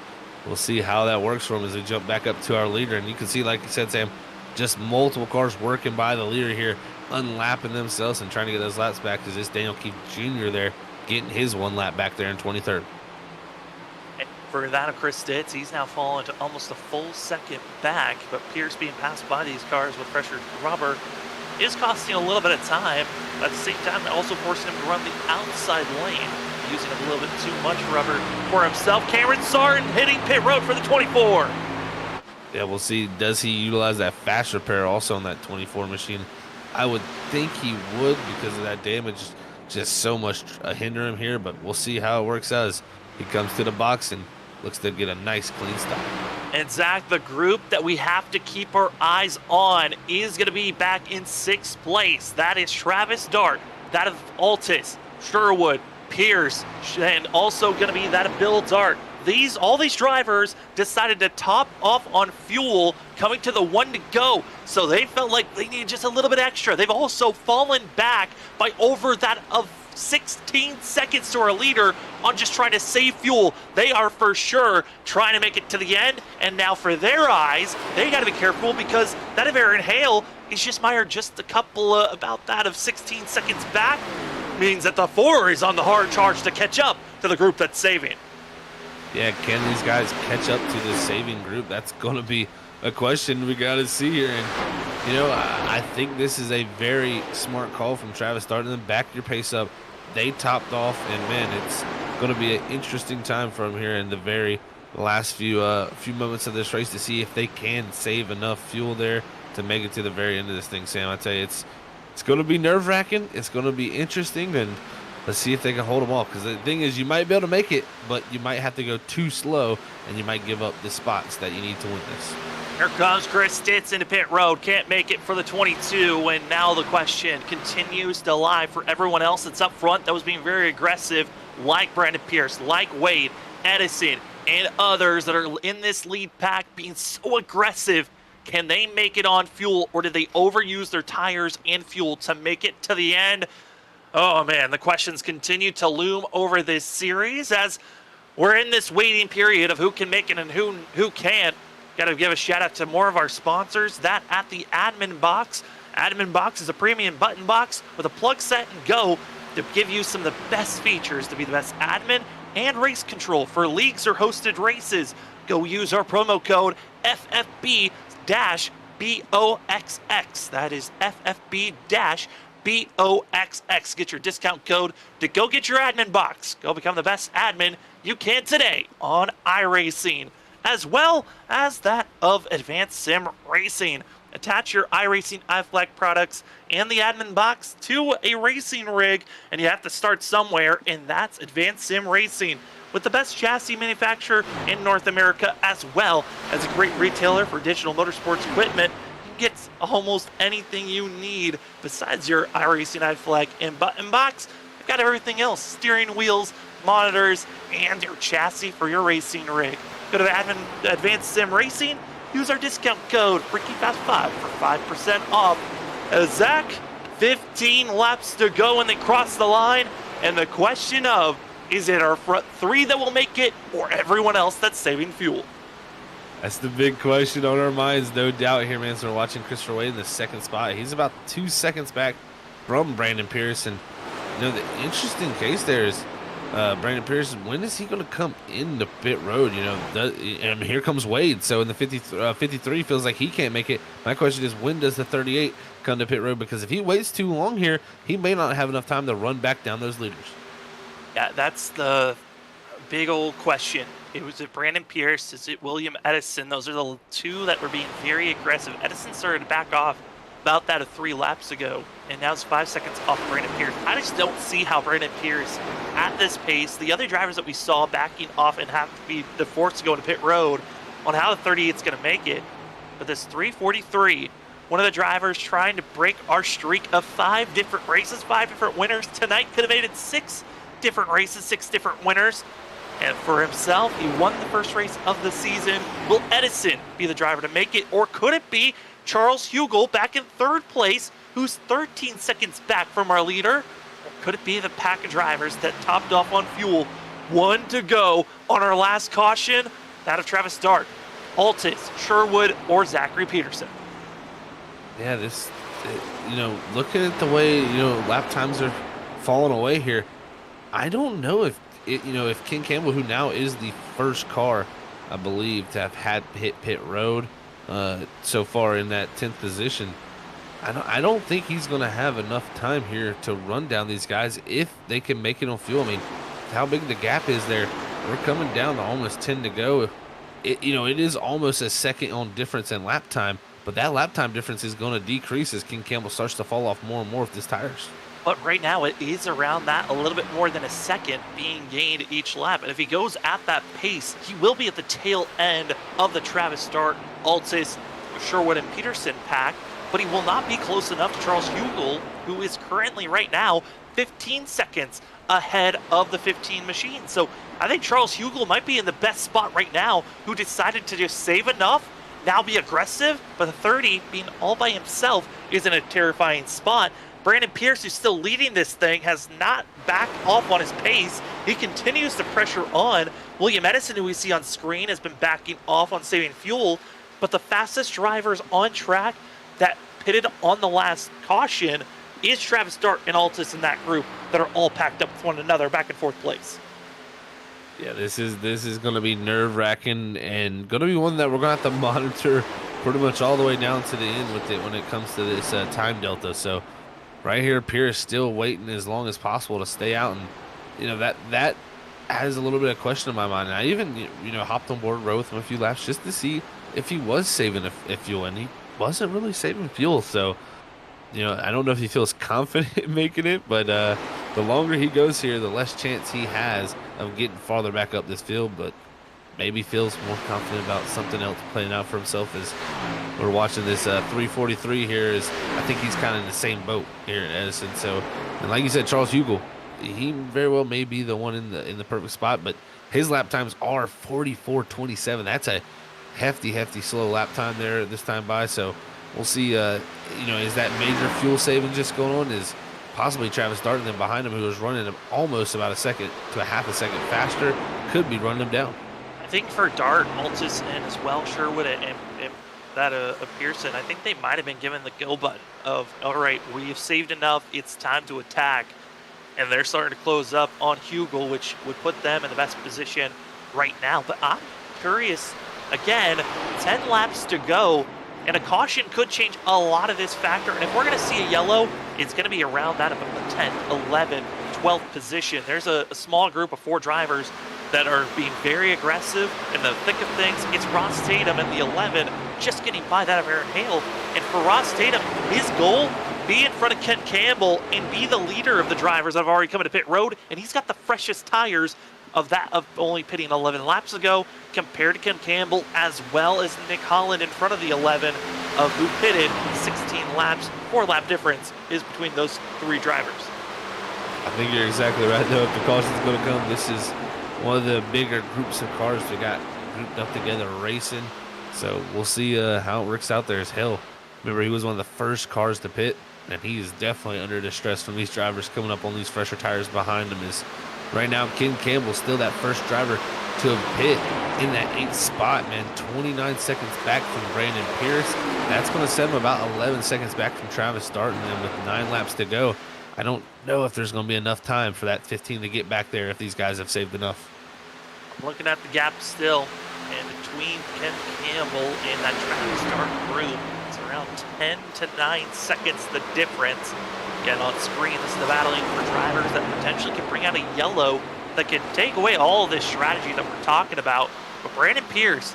we'll see how that works for them as they jump back up to our leader. And you can see, like you said, Sam, just multiple cars working by the leader here, unlapping themselves and trying to get those laps back, because this Daniel Keefe Jr. there getting his 1 lap back there in 23rd. For that of Chris Stitz, he's now fallen to almost a full second back, but Pierce being passed by these cars with pressured rubber is costing a little bit of time. At the same time, also forcing him to run the outside lane, using a little bit too much rubber for himself. Cameron Sarton hitting pit road for the 24. Yeah, we'll see. Does he utilize that fast repair also on that 24 machine? I would think he would, because of that damage, just so much hinder him here, but we'll see how it works out as he comes to the box and looks to get a nice clean stop. And Zach, the group that we have to keep our eyes on is going to be back in 6th place. That is Travis Dart, that of Altus, Sherwood, Pierce, and also going to be that of Bill Dart. All these drivers decided to top off on fuel coming to the 1 to go, so they felt like they needed just a little bit extra. They've also fallen back by over that of 16 seconds to our leader on just trying to save fuel. They are for sure trying to make it to the end And now for their eyes, they got to be careful because that Aaron Hale is just mired just a couple about that of 16 seconds back. Means that the 4 is on the hard charge to catch up to the group that's saving. Yeah, can these guys catch up to the saving group? That's going to be a question we got to see here. And, you know, I think this is a very smart call from Travis, starting to back your pace up. They topped off, and, man, it's going to be an interesting time for them here in the very last few moments of this race to see if they can save enough fuel there to make it to the very end of this thing, Sam. I tell you, it's going to be nerve-wracking. It's going to be interesting, and let's see if they can hold them off. Because the thing is, you might be able to make it, but you might have to go too slow, and you might give up the spots that you need to win this. Here comes Chris Stitz into pit road. Can't make it for the 22, and now the question continues to lie for everyone else that's up front that was being very aggressive, like Brandon Pierce, like Wade, Edison, and others that are in this lead pack being so aggressive. Can they make it on fuel, or did they overuse their tires and fuel to make it to the end? Oh man, the questions continue to loom over this series as we're in this waiting period of who can make it and who can't. Got to give a shout out to more of our sponsors. That at the Admin Box. Admin Box is a premium button box with a plug, set, and go to give you some of the best features to be the best admin and race control for leagues or hosted races. Go use our promo code FFB-BOXX. That is FFB-BOXX. Get your discount code to go get your admin box. Go become the best admin you can today on iRacing, as well as that of Advanced Sim Racing. Attach your iRacing iFlag products and the admin box to a racing rig, and you have to start somewhere, and that's Advanced Sim Racing, with the best chassis manufacturer in North America, as well as a great retailer for digital motorsports equipment. You can get almost anything you need besides your iRacing iFlag and button box. They've got everything else: steering wheels, monitors, and your chassis for your racing rig. Go to Advanced Sim Racing. Use our discount code FreakyFast5 for 5% off. Zach, 15 laps to go and they cross the line. And the question of, is it our front 3 that will make it, or everyone else that's saving fuel? That's the big question on our minds, no doubt here, man. So we're watching Christopher Wade in the second spot. He's about 2 seconds back from Brandon Pierce. And, you know, the interesting case there is Brandon Pierce, when is he going to come into pit road? You know, and here comes Wade. So in the 53 feels like he can't make it. My question is, when does the 38 come to pit road? Because if he waits too long here, he may not have enough time to run back down those leaders. Yeah, that's the big old question. Was it Brandon Pierce? Is it William Edison? Those are the 2 that were being very aggressive. Edison started to back off about that of 3 laps ago, and now it's 5 seconds off Brandon Pierce. I just don't see how Brandon Pierce, at this pace, the other drivers that we saw backing off and have to be forced to go into pit road, on how the 38's going to make it. But this 343, one of the drivers trying to break our streak of 5 different races, 5 different winners tonight, could have made it 6 different races, 6 different winners. And for himself, he won the first race of the season. Will Edison be the driver to make it, or could it be Charles Hugel back in 3rd place, who's 13 seconds back from our leader? Or could it be the pack of drivers that topped off on fuel? 1 to go on our last caution, that of Travis Dart, Altis, Sherwood, or Zachary Peterson. Yeah, you know, looking at the way, you know, lap times are falling away here, I don't know if if Ken Campbell, who now is the first car, I believe, to have had hit pit road so far in that 10th position, I don't think he's going to have enough time here to run down these guys if they can make it on fuel. I mean, how big the gap is there. We're coming down to almost 10 to go. It is almost a second on difference in lap time, but that lap time difference is going to decrease as Ken Campbell starts to fall off more and more with his tires. But right now it is around that, a little bit more than a second being gained each lap. And if he goes at that pace, he will be at the tail end of the Travis Dart, Altis, Sherwood, and Peterson pack. But he will not be close enough to Charles Hugel, who is currently right now 15 seconds ahead of the 15 machine. So I think Charles Hugel might be in the best spot right now, who decided to just save enough, now be aggressive, but the 30 being all by himself is in a terrifying spot. Brandon Pierce, who's still leading this thing, has not backed off on his pace. He continues to pressure on. William Edison, who we see on screen, has been backing off on saving fuel, but the fastest drivers on track that pitted on the last caution is Travis Dart and Altis in that group that are all packed up with one another back in fourth place. Yeah, this is going to be nerve-wracking and going to be one that we're going to have to monitor pretty much all the way down to the end with it when it comes to this time delta. So right here, Pierce still waiting as long as possible to stay out, and you know that has a little bit of question in my mind. And I even hopped on board, rode with him a few laps just to see if he was saving a fuel, and he wasn't really saving fuel. So I don't know if he feels confident in making it, but the longer he goes here, the less chance he has of getting farther back up this field. But maybe feels more confident about something else playing out for himself as we're watching this 343 here. Is I think he's kind of in the same boat here in Edison. So, and like you said, Charles Hugel, he very well may be the one in the perfect spot, but his lap times are 44:27. That's a hefty slow lap time there this time by. So we'll see. Is that major fuel saving just going on? Is possibly Travis Dart, and then behind him, who was running him almost about a second to a half a second faster, could be running him down. I think for Dart, Altis, and as well Sherwood and that Pearson, I think they might have been given the go button of, all right, we've saved enough, it's time to attack. And they're starting to close up on Hugel, which would put them in the best position right now. But I'm curious, again, 10 laps to go, and a caution could change a lot of this factor. And if we're going to see a yellow, it's going to be around that of a 10th, 11th, 12th position. There's a small group of 4 drivers that are being very aggressive in the thick of things. It's Ross Tatum in the 11, just getting by that of Aaron Hale. And for Ross Tatum, his goal, be in front of Ken Campbell and be the leader of the drivers that have already come into pit road. And he's got the freshest tires of only pitting 11 laps ago compared to Ken Campbell, as well as Nick Holland in front of the 11 of who pitted 16 laps. 4-lap difference is between those 3 drivers. I think you're exactly right, though. If the caution's going to come, this is one of the bigger groups of cars we got grouped up together racing. So we'll see how it works out there as hell. Remember, he was one of the first cars to pit, and he is definitely under distress from these drivers coming up on these fresher tires behind him. Is right now Ken Campbell still that first driver to have pit in that 8th spot, man. 29 seconds back from Brandon Pierce. That's going to set him about 11 seconds back from Travis Dart, and then with 9 laps to go, I don't know if there's going to be enough time for that 15 to get back there if these guys have saved enough. I'm looking at the gap still, and between Ken Campbell and that Travis Dart group, it's around 10 to 9 seconds the difference. Again, on screen, this is the battling for drivers that potentially can bring out a yellow that can take away all of this strategy that we're talking about. But Brandon Pierce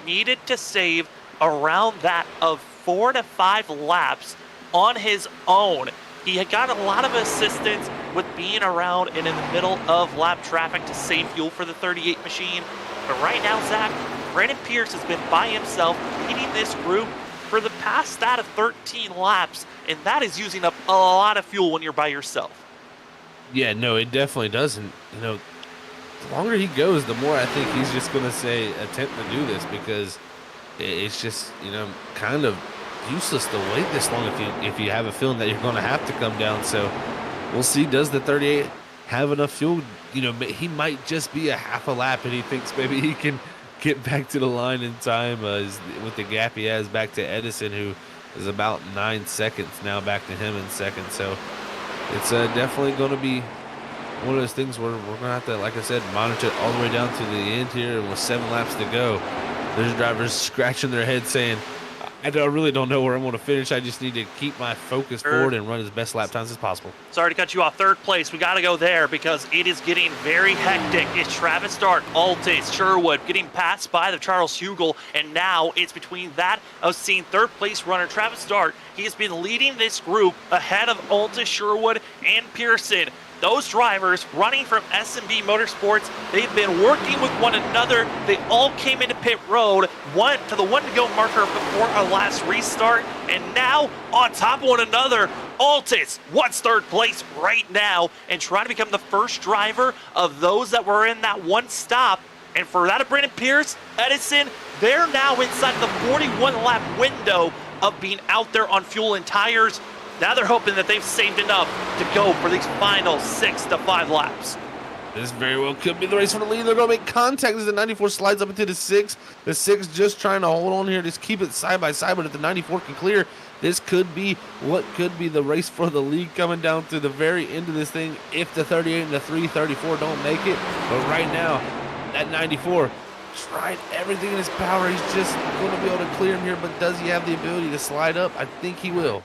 needed to save around that of 4 to 5 laps on his own. He had got a lot of assistance with being around and in the middle of lap traffic to save fuel for the 38 machine. But right now, Zach, Brandon Pierce has been by himself leading this group for the past that of 13 laps, and that is using up a lot of fuel when you're by yourself. Yeah, no, it definitely doesn't. The longer he goes, the more I think he's just going to attempt to do this, because it's just, kind of useless to wait this long if you have a feeling that you're going to have to come down. So we'll see. Does the 38 have enough fuel? He might just be a half a lap, and he thinks maybe he can get back to the line in time with the gap he has back to Edison, who is about 9 seconds now back to him in second. So it's definitely going to be one of those things where we're going to have to, like I said, monitor it all the way down to the end here. And with 7 laps to go, there's drivers scratching their head saying, I really don't know where I'm going to finish. I just need to keep my focus forward and run as best lap times as possible. Sorry to cut you off. 3rd place. We got to go there because it is getting very hectic. It's Travis Dart, Altis, Sherwood getting passed by the Charles Hugel, and now it's between that of seeing 3rd place runner Travis Dart. He has been leading this group ahead of Altis, Sherwood, and Pearson. Those drivers running from S&B Motorsports, they've been working with one another. They all came into pit road, to the 1 to go marker before our last restart, and now on top of one another, Altis wants 3rd place right now and trying to become the first driver of those that were in that one stop. And for that of Brandon Pierce, Edison, they're now inside the 41 lap window of being out there on fuel and tires. Now they're hoping that they've saved enough to go for these final 6 to 5 laps. This very well could be the race for the lead. They're going to make contact as the 94 slides up into the 6. The 6 just trying to hold on here, just keep it side by side, but if the 94 can clear, this could be what could be the race for the lead coming down to the very end of this thing if the 38 and the 334 don't make it. But right now, that 94 tried everything in his power. He's just going to be able to clear him here, but does he have the ability to slide up? I think he will.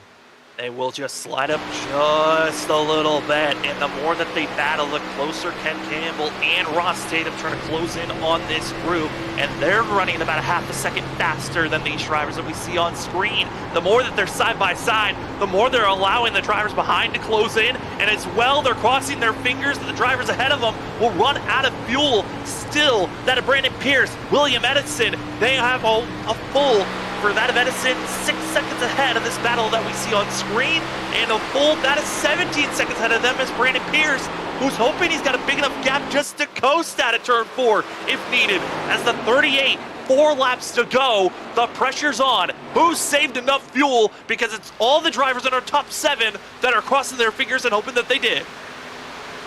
They will just slide up just a little bit, and the more that they battle, the closer Ken Campbell and Ross Tatum trying to close in on this group, and they're running about a half a second faster than these drivers that we see on screen. The more that they're side by side, the more they're allowing the drivers behind to close in, and as well, they're crossing their fingers that the drivers ahead of them will run out of fuel. Still, that of Brandon Pierce, William Edison, they have a full for that of Edison, 6 seconds ahead of this battle that we see on screen, and a full that is 17 seconds ahead of them is Brandon Pierce, who's hoping he's got a big enough gap just to coast out of turn 4 if needed. As the 38, 4 laps to go, the pressure's on. Who's saved enough fuel? Because it's all the drivers in our top 7 that are crossing their fingers and hoping that they did.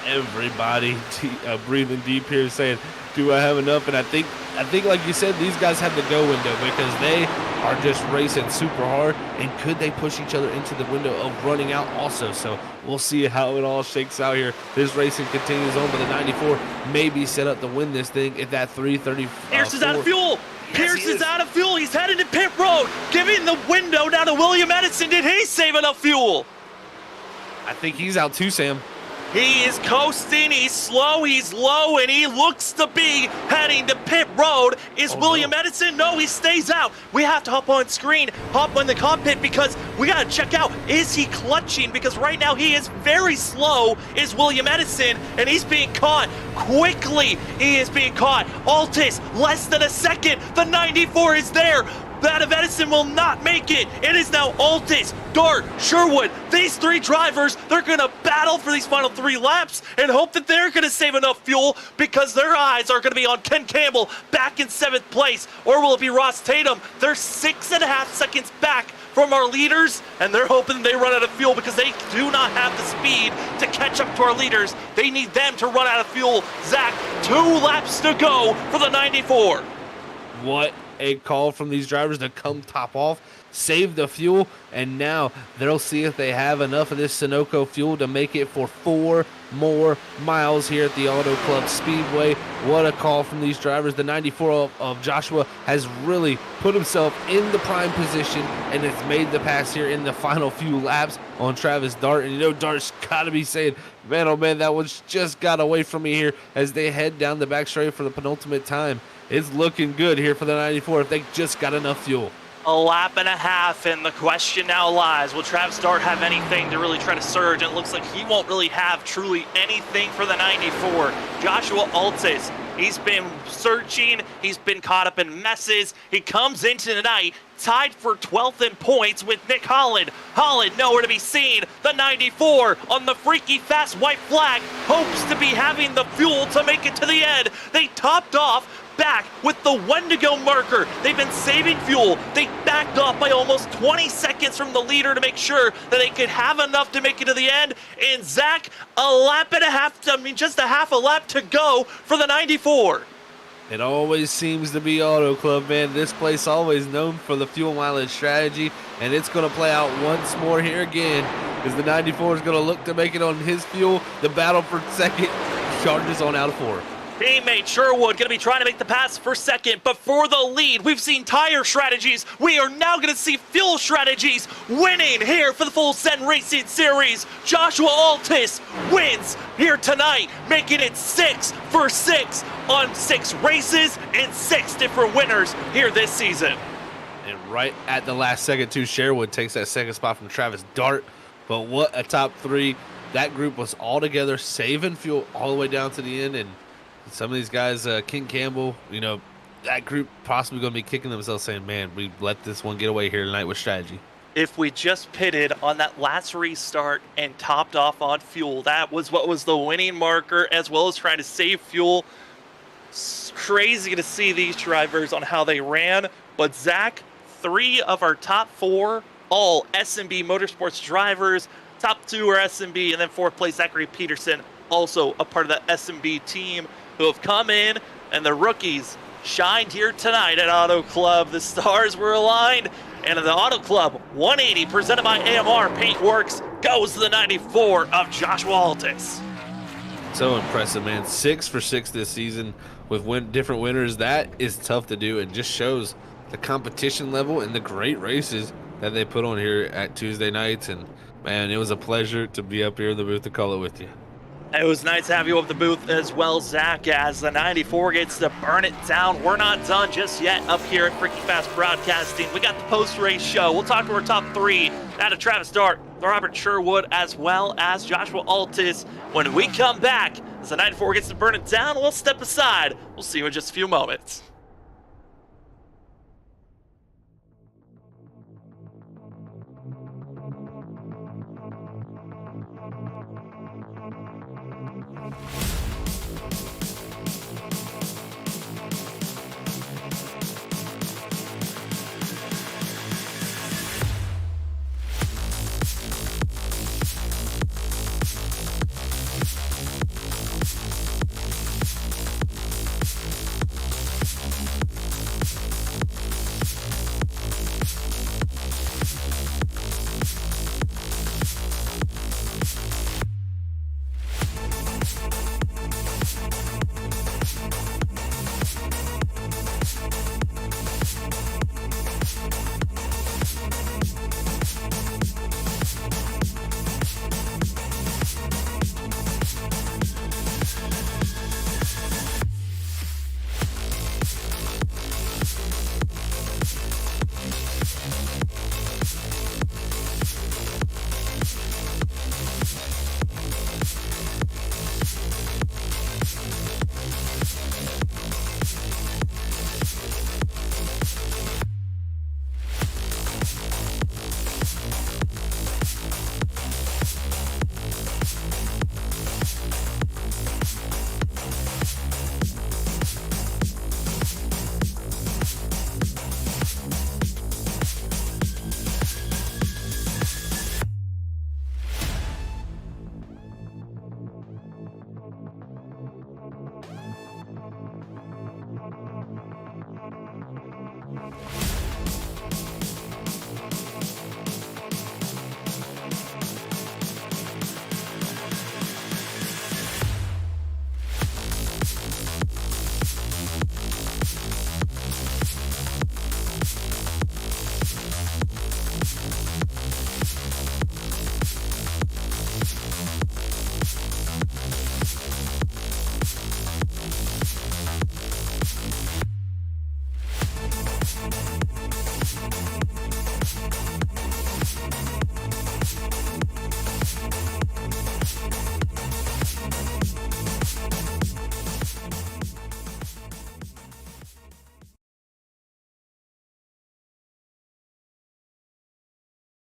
Everybody breathing deep here, saying, do I have enough? And I think like you said, these guys have the go window because they are just racing super hard. And could they push each other into the window of running out also? So we'll see how it all shakes out here. This racing continues on, but the 94 may be set up to win this thing if that 330. Pierce is out of fuel. Pierce is out of fuel. He's headed to pit road, giving the window now to William Edison. Did he save enough fuel? I think he's out too, Sam. He is coasting, he's slow, he's low, and he looks to be heading to pit road. Is William Edison? No, he stays out. We have to hop on screen, hop on the cockpit, because we got to check out, is he clutching? Because right now he is very slow, is William Edison, and he's being caught quickly. He is being caught. Altis, less than a second. The 94 is there. That of Edison will not make it. It is now Altis, Dart, Sherwood. These 3 drivers, they're going to battle for these final 3 laps and hope that they're going to save enough fuel because their eyes are going to be on Ken Campbell back in 7th place. Or will it be Ross Tatum? They're 6.5 seconds back from our leaders, and they're hoping they run out of fuel because they do not have the speed to catch up to our leaders. They need them to run out of fuel. Zach, 2 laps to go for the 94. What a call from these drivers to come top off, save the fuel, and now they'll see if they have enough of this Sunoco fuel to make it for 4 more miles here at the Auto Club Speedway. What a call from these drivers. The 94 of Joshua has really put himself in the prime position and has made the pass here in the final few laps on Travis Dart. And you know Dart's got to be saying, man, oh man, that one's just got away from me here as they head down the back straight for the penultimate time. It's looking good here for the 94 if they just got enough fuel. A lap and a half, and the question now lies, will Travis Dart have anything to really try to surge? And it looks like he won't really have truly anything for the 94. Joshua Altis, he's been searching, he's been caught up in messes. He comes into tonight tied for 12th in points with Nick Holland. Holland nowhere to be seen. The 94 on the freaky fast white flag hopes to be having the fuel to make it to the end. They topped off back with the Wendigo marker. They've been saving fuel. They backed off by almost 20 seconds from the leader to make sure that they could have enough to make it to the end. And Zach, a lap and a half, just a half a lap to go for the 94. It always seems to be Auto Club, man. This place always known for the fuel mileage strategy, and it's going to play out once more here again as the 94 is going to look to make it on his fuel. The battle for second charges on out of 4. Teammate Sherwood going to be trying to make the pass for second, but for the lead, we've seen tire strategies. We are now going to see fuel strategies winning here for the Full Send Racing Series. Joshua Altis wins here tonight, making it 6 for 6 on 6 races and 6 different winners here this season. And right at the last second, too, Sherwood takes that second spot from Travis Dart. But what a top 3. That group was all together, saving fuel all the way down to the end, and some of these guys, King Campbell, you know, that group possibly going to be kicking themselves saying, man, we let this one get away here tonight with strategy. If we just pitted on that last restart and topped off on fuel, that was what was the winning marker, as well as trying to save fuel. It's crazy to see these drivers on how they ran. But Zach, 3 of our top 4 all SMB Motorsports drivers. Top 2 are SMB, and then 4th place Zachary Peterson, also a part of the SMB team, who have come in, and the rookies shined here tonight at Auto Club. The stars were aligned, and in the Auto Club 180 presented by AMR Paintworks goes to the 94 of Joshua Altis. So impressive, man. 6 for 6 this season with different winners. That is tough to do, and just shows the competition level and the great races that they put on here at Tuesday nights. And man, it was a pleasure to be up here in the booth to call it with you. It was nice to have you up the booth as well, Zach, as the 94 gets to burn it down. We're not done just yet up here at Freaky Fast Broadcasting. We got the post-race show. We'll talk to our top 3, that of Travis Dart, Robert Sherwood, as well as Joshua Altis. When we come back, as the 94 gets to burn it down, we'll step aside. We'll see you in just a few moments.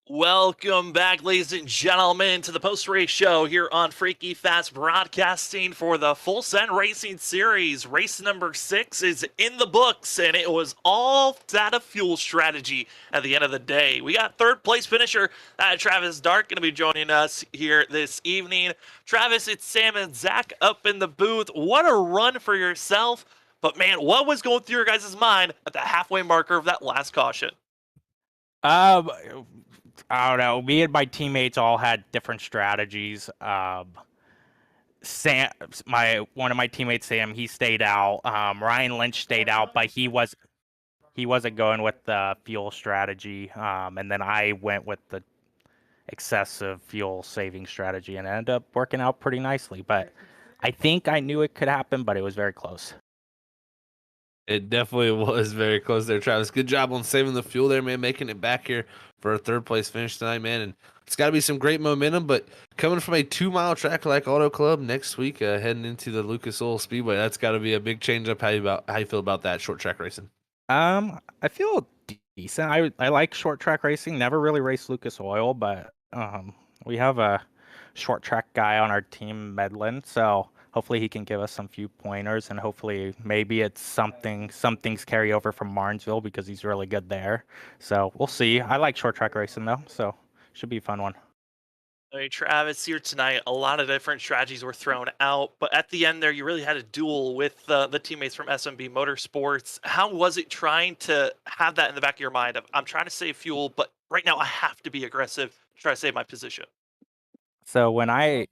Welcome back, ladies and gentlemen, to the post-race show here on Freaky Fast Broadcasting for the Full Send Racing Series. Race number 6 is in the books, and it was all data fuel strategy at the end of the day. We got 3rd place finisher Travis Dart going to be joining us here this evening. Travis, it's Sam and Zach up in the booth. What a run for yourself. But man, what was going through your guys' mind at the halfway marker of that last caution? I don't know. Me and my teammates all had different strategies. Sam, one of my teammates, Sam, he stayed out. Ryan Lynch stayed out, but he wasn't going with the fuel strategy. And then I went with the excessive fuel saving strategy, and it ended up working out pretty nicely. But I think I knew it could happen, but it was very close. It definitely was very close there, Travis. Good job on saving the fuel there, man, making it back here for a 3rd place finish tonight, man. And it's got to be some great momentum, but coming from a 2-mile track like Auto Club next week, heading into the Lucas Oil Speedway, that's got to be a big change up. How you feel about that short track racing? I feel decent. I like short track racing. Never really raced Lucas Oil, but we have a short track guy on our team, Medlin, so hopefully he can give us some few pointers, and hopefully maybe it's some things carry over from Martinsville because he's really good there. So we'll see. I like short track racing though, so should be a fun one. Hey, Travis, here tonight, a lot of different strategies were thrown out, but at the end there, you really had a duel with the teammates from SMB Motorsports. How was it trying to have that in the back of your mind of, I'm trying to save fuel, but right now I have to be aggressive to try to save my position? So when I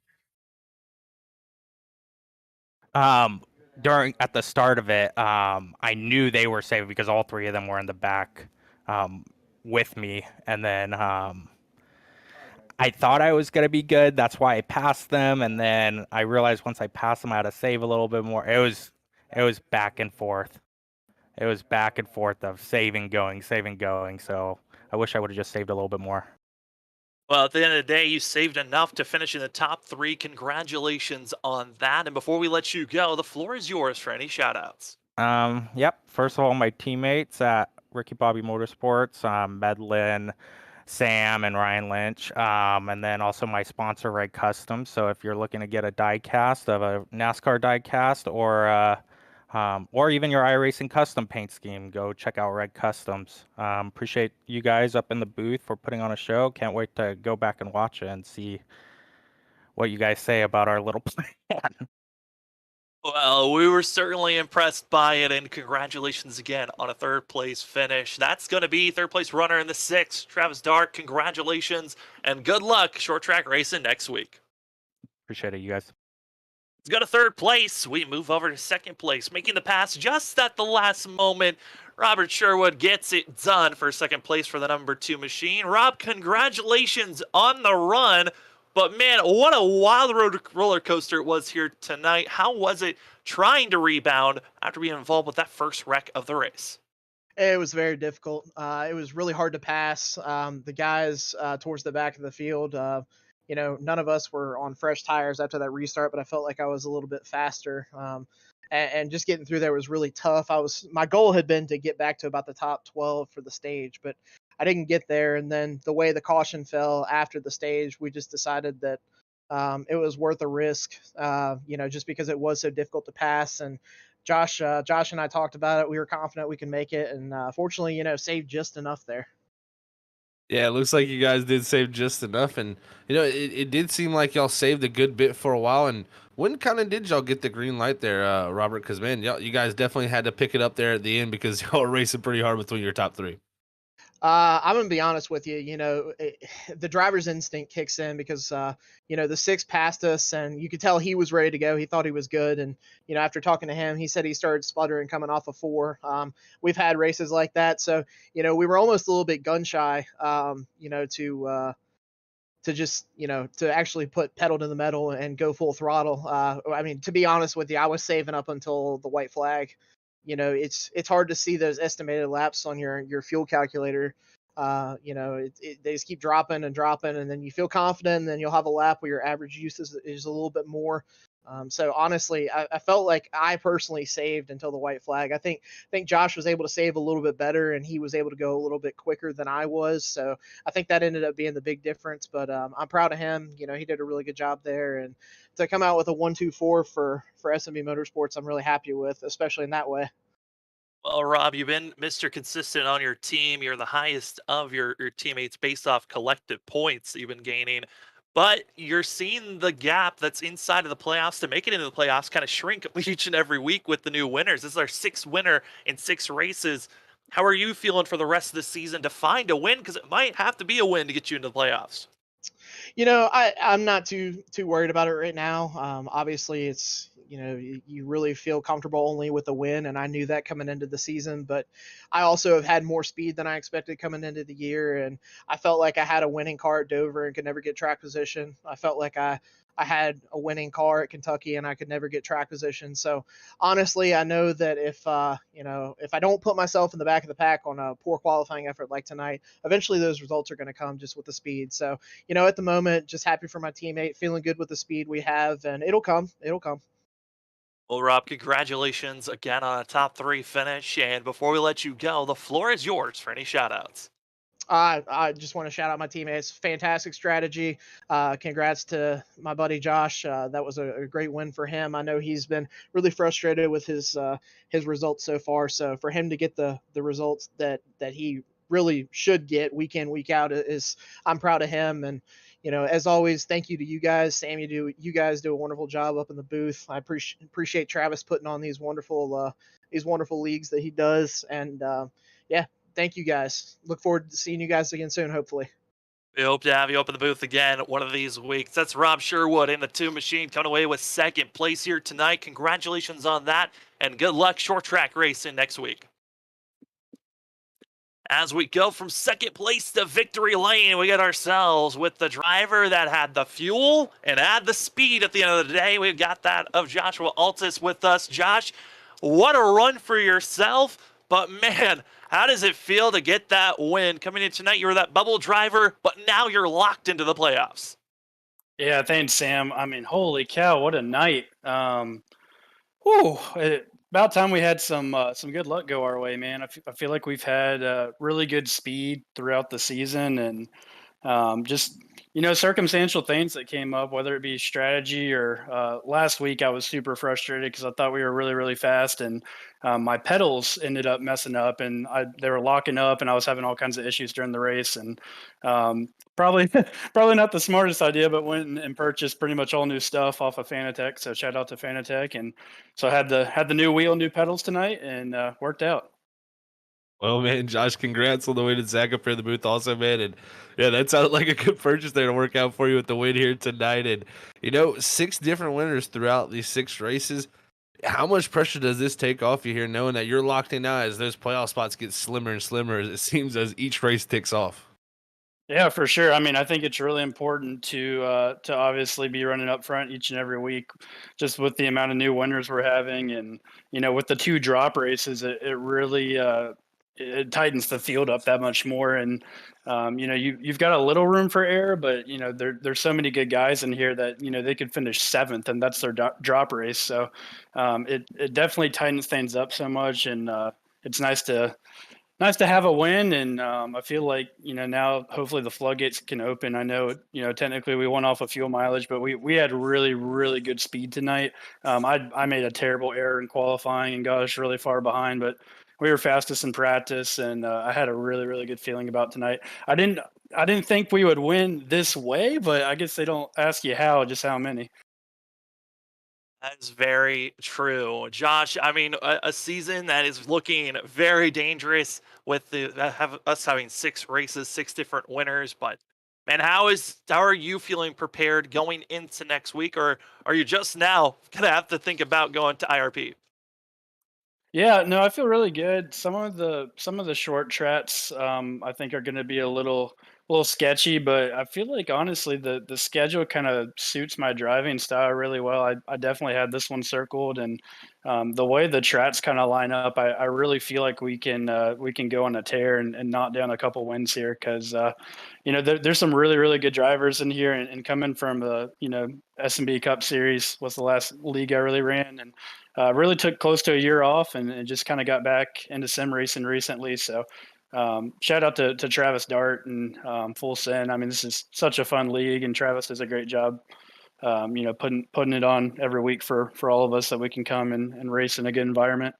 during at the start of it, I knew they were safe because all three of them were in the back with me, and then I thought I was gonna be good. That's why I passed them, and then I realized once I passed them, I had to save a little bit more. It was back and forth. It was back and forth of saving, going, saving, going. So I wish I would have just saved a little bit more. Well, at the end of the day, you saved enough to finish in the top 3. Congratulations on that. And before we let you go, the floor is yours for any shout-outs. Yep. First of all, my teammates at Ricky Bobby Motorsports, Medlin, Sam, and Ryan Lynch, and then also my sponsor, Red Custom. So if you're looking to get a die cast of a NASCAR die cast, or even your iRacing custom paint scheme, go check out Red Customs. Appreciate you guys up in the booth for putting on a show. Can't wait to go back and watch it and see what you guys say about our little plan. Well, we were certainly impressed by it, and congratulations again on a 3rd place finish. That's going to be 3rd place runner in the 6th, Travis Dark. Congratulations, and good luck short track racing next week. Appreciate it, you guys. Let's go to 3rd place. We move over to 2nd place, making the pass just at the last moment. Robert Sherwood gets it done for 2nd place for the number 2 machine. Rob, congratulations on the run. But man, what a wild roller coaster it was here tonight. How was it trying to rebound after being involved with that first wreck of the race? It was very difficult. It was really hard to pass. The guys towards the back of the field, none of us were on fresh tires after that restart, but I felt like I was a little bit faster. And just getting through there was really tough. My goal had been to get back to about the top 12 for the stage, but I didn't get there. And then the way the caution fell after the stage, we just decided that it was worth a risk, just because it was so difficult to pass. And Josh and I talked about it. We were confident we can make it, and fortunately, saved just enough there. Yeah, it looks like you guys did save just enough, and it did seem like y'all saved a good bit for a while. And when kind of did y'all get the green light there, Robert? Because man, you guys definitely had to pick it up there at the end because y'all were racing pretty hard between your top 3. I'm gonna be honest with you. The driver's instinct kicks in because the 6 passed us, and you could tell he was ready to go. He thought he was good, and after talking to him, he said he started sputtering coming off of 4. We've had races like that, so we were almost a little bit gun shy, to just to actually put pedal to the metal and go full throttle. To be honest with you, I was saving up until the white flag. It's hard to see those estimated laps on your fuel calculator. They just keep dropping and dropping, and then you feel confident, and then you'll have a lap where your average use is a little bit more. So honestly, I felt like I personally saved until the white flag. I think Josh was able to save a little bit better, and he was able to go a little bit quicker than I was. So I think that ended up being the big difference. But I'm proud of him. He did a really good job there, and to come out with a 1-2-4 for SMB Motorsports, I'm really happy with, especially in that way. Well, Rob, you've been Mr. Consistent on your team. You're the highest of your teammates based off collective points you've been gaining. But you're seeing the gap that's inside of the playoffs to make it into the playoffs kind of shrink each and every week with the new winners. This is our 6th winner in 6 races. How are you feeling for the rest of the season to find a win? Because it might have to be a win to get you into the playoffs. I'm not too worried about it right now. Obviously, it's you really feel comfortable only with a win, and I knew that coming into the season. But I also have had more speed than I expected coming into the year, and I felt like I had a winning car at Dover and could never get track position. I felt like I had a winning car at Kentucky and I could never get track position. So honestly, I know that if I don't put myself in the back of the pack on a poor qualifying effort like tonight, eventually those results are going to come just with the speed. So, at the moment, just happy for my teammate, feeling good with the speed we have, and it'll come. Well, Rob, congratulations again on a top 3 finish. And before we let you go, the floor is yours for any shout outs. I just want to shout out my teammates. Fantastic strategy. Congrats to my buddy Josh. That was a great win for him. I know he's been really frustrated with his results so far. So for him to get the results that he really should get week in week out is I'm proud of him. And as always, thank you to you guys. Sam, you guys do a wonderful job up in the booth. I appreciate Travis putting on these wonderful leagues that he does. And yeah, thank you guys. Look forward to seeing you guys again soon, hopefully. We hope to have you up in the booth again one of these weeks. That's Rob Sherwood in the 2 Machine coming away with second place here tonight. Congratulations on that, and good luck short track racing next week. As we go from second place to victory lane, we get ourselves with the driver that had the fuel and had the speed at the end of the day. We've got that of Joshua Altus with us. Josh, what a run for yourself, but man, how does it feel to get that win? Coming in tonight, you were that bubble driver, but now you're locked into the playoffs. Yeah, thanks, Sam. I mean, holy cow, what a night. About time we had some good luck go our way, man. I feel like we've had really good speed throughout the season, and just circumstantial things that came up, whether it be strategy or last week I was super frustrated because I thought we were really, really fast, and my pedals ended up messing up, and they were locking up, and I was having all kinds of issues during the race, and probably not the smartest idea, but went and purchased pretty much all new stuff off of Fanatec. So shout out to Fanatec, and so I had the new wheel, new pedals tonight, and worked out. Well, man, Josh, congrats on the win at Zach up here in the booth also, man. And yeah, that sounded like a good purchase there to work out for you with the win here tonight. And, 6 different winners throughout these 6 races. How much pressure does this take off you here, knowing that you're locked in now as those playoff spots get slimmer and slimmer, as it seems, as each race ticks off? Yeah, for sure. I mean, I think it's really important to obviously be running up front each and every week, just with the amount of new winners we're having, and with the 2 drop races, it really it tightens the field up that much more. And you've got a little room for error, but there's so many good guys in here that they could finish 7th, and that's their drop race. So it definitely tightens things up so much, and it's nice to have a win. And I feel like now hopefully the floodgates can open. I know technically we won off of fuel mileage, but we had really, really good speed tonight. I made a terrible error in qualifying and got us really far behind, but we were fastest in practice, and I had a really, really good feeling about tonight. I didn't think we would win this way, but I guess they don't ask you just how many. That is very true. Josh, I mean, a season that is looking very dangerous with us having 6 races, 6 different winners. But, man, how are you feeling prepared going into next week? Or are you just now going to have to think about going to IRP? Yeah, no, I feel really good. Some of the short trats, I think, are going to be a little sketchy, but I feel like honestly the schedule kind of suits my driving style really well. I definitely had this one circled, and the way the trats kind of line up, I really feel like we can go on a tear and knock down a couple wins here, because there's some really, really good drivers in here, and coming from the S&B Cup Series was the last league I really ran, and really took close to a year off, and just kind of got back into sim racing recently. So shout out to Travis Dart and Full Send. I mean, this is such a fun league, and Travis does a great job, putting it on every week for all of us, so we can come and race in a good environment.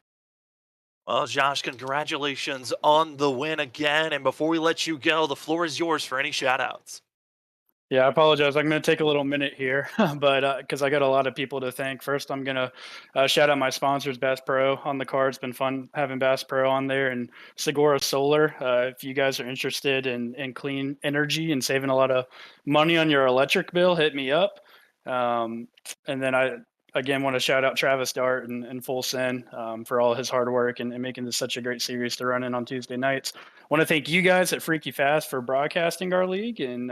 Well, Josh, congratulations on the win again. And before we let you go, the floor is yours for any shout outs. Yeah, I apologize. I'm going to take a little minute here, but because I got a lot of people to thank. First, I'm going to shout out my sponsors, Bass Pro on the card. It's been fun having Bass Pro on there, and Segura Solar. If you guys are interested in clean energy and saving a lot of money on your electric bill, hit me up. And then I again want to shout out Travis Dart and Full Send for all his hard work and making this such a great series to run in on Tuesday nights. Want to thank you guys at Freaky Fast for broadcasting our league and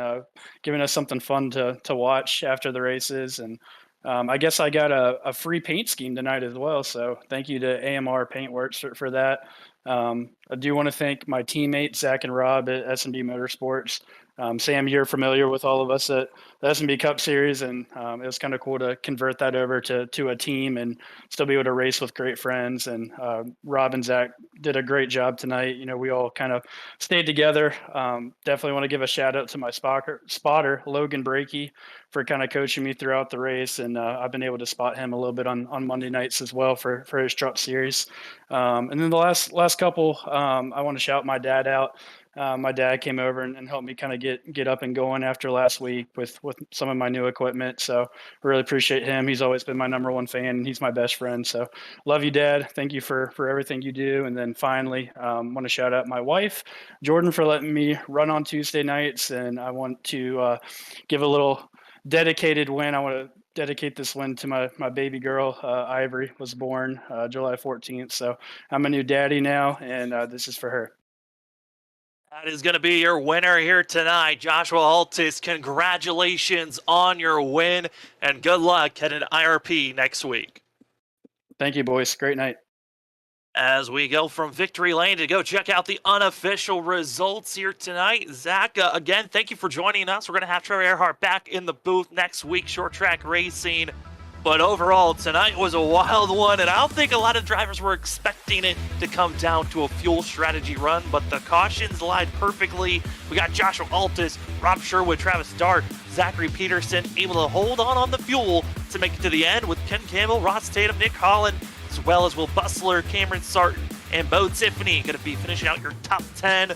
giving us something fun to watch after the races. And I guess I got a free paint scheme tonight as well. So thank you to AMR Paintworks for that. I do want to thank my teammates, Zach and Rob at S&D Motorsports. Sam, you're familiar with all of us at the S&B Cup Series, and it was kind of cool to convert that over to a team and still be able to race with great friends. And Rob and Zach did a great job tonight. We all kind of stayed together. Definitely want to give a shout out to my spotter Logan Brakey, for kind of coaching me throughout the race, and I've been able to spot him a little bit on Monday nights as well for his truck series. And then the last couple, I want to shout my dad out. My dad came over and helped me kind of get up and going after last week with some of my new equipment. So really appreciate him. He's always been my number one fan, and he's my best friend. So love you, Dad. Thank you for everything you do. And then finally, want to shout out my wife, Jordan, for letting me run on Tuesday nights. And I want to give a little dedicated win. I want to dedicate this win to my baby girl. Ivory was born July 14th. So I'm a new daddy now, and this is for her. That is going to be your winner here tonight, Joshua Altis. Congratulations on your win, and good luck heading to IRP next week. Thank you, boys. Great night. As we go from victory lane to go check out the unofficial results here tonight. Zach, again, thank you for joining us. We're going to have Trevor Earhart back in the booth next week, short track racing. But overall, tonight was a wild one, and I don't think a lot of drivers were expecting it to come down to a fuel strategy run, but the cautions lied perfectly. We got Joshua Altis, Rob Sherwood, Travis Dart, Zachary Peterson able to hold on the fuel to make it to the end with Ken Campbell, Ross Tatum, Nick Holland, as well as Will Bustler, Cameron Sarton, and Bo Tiffany going to be finishing out your top 10.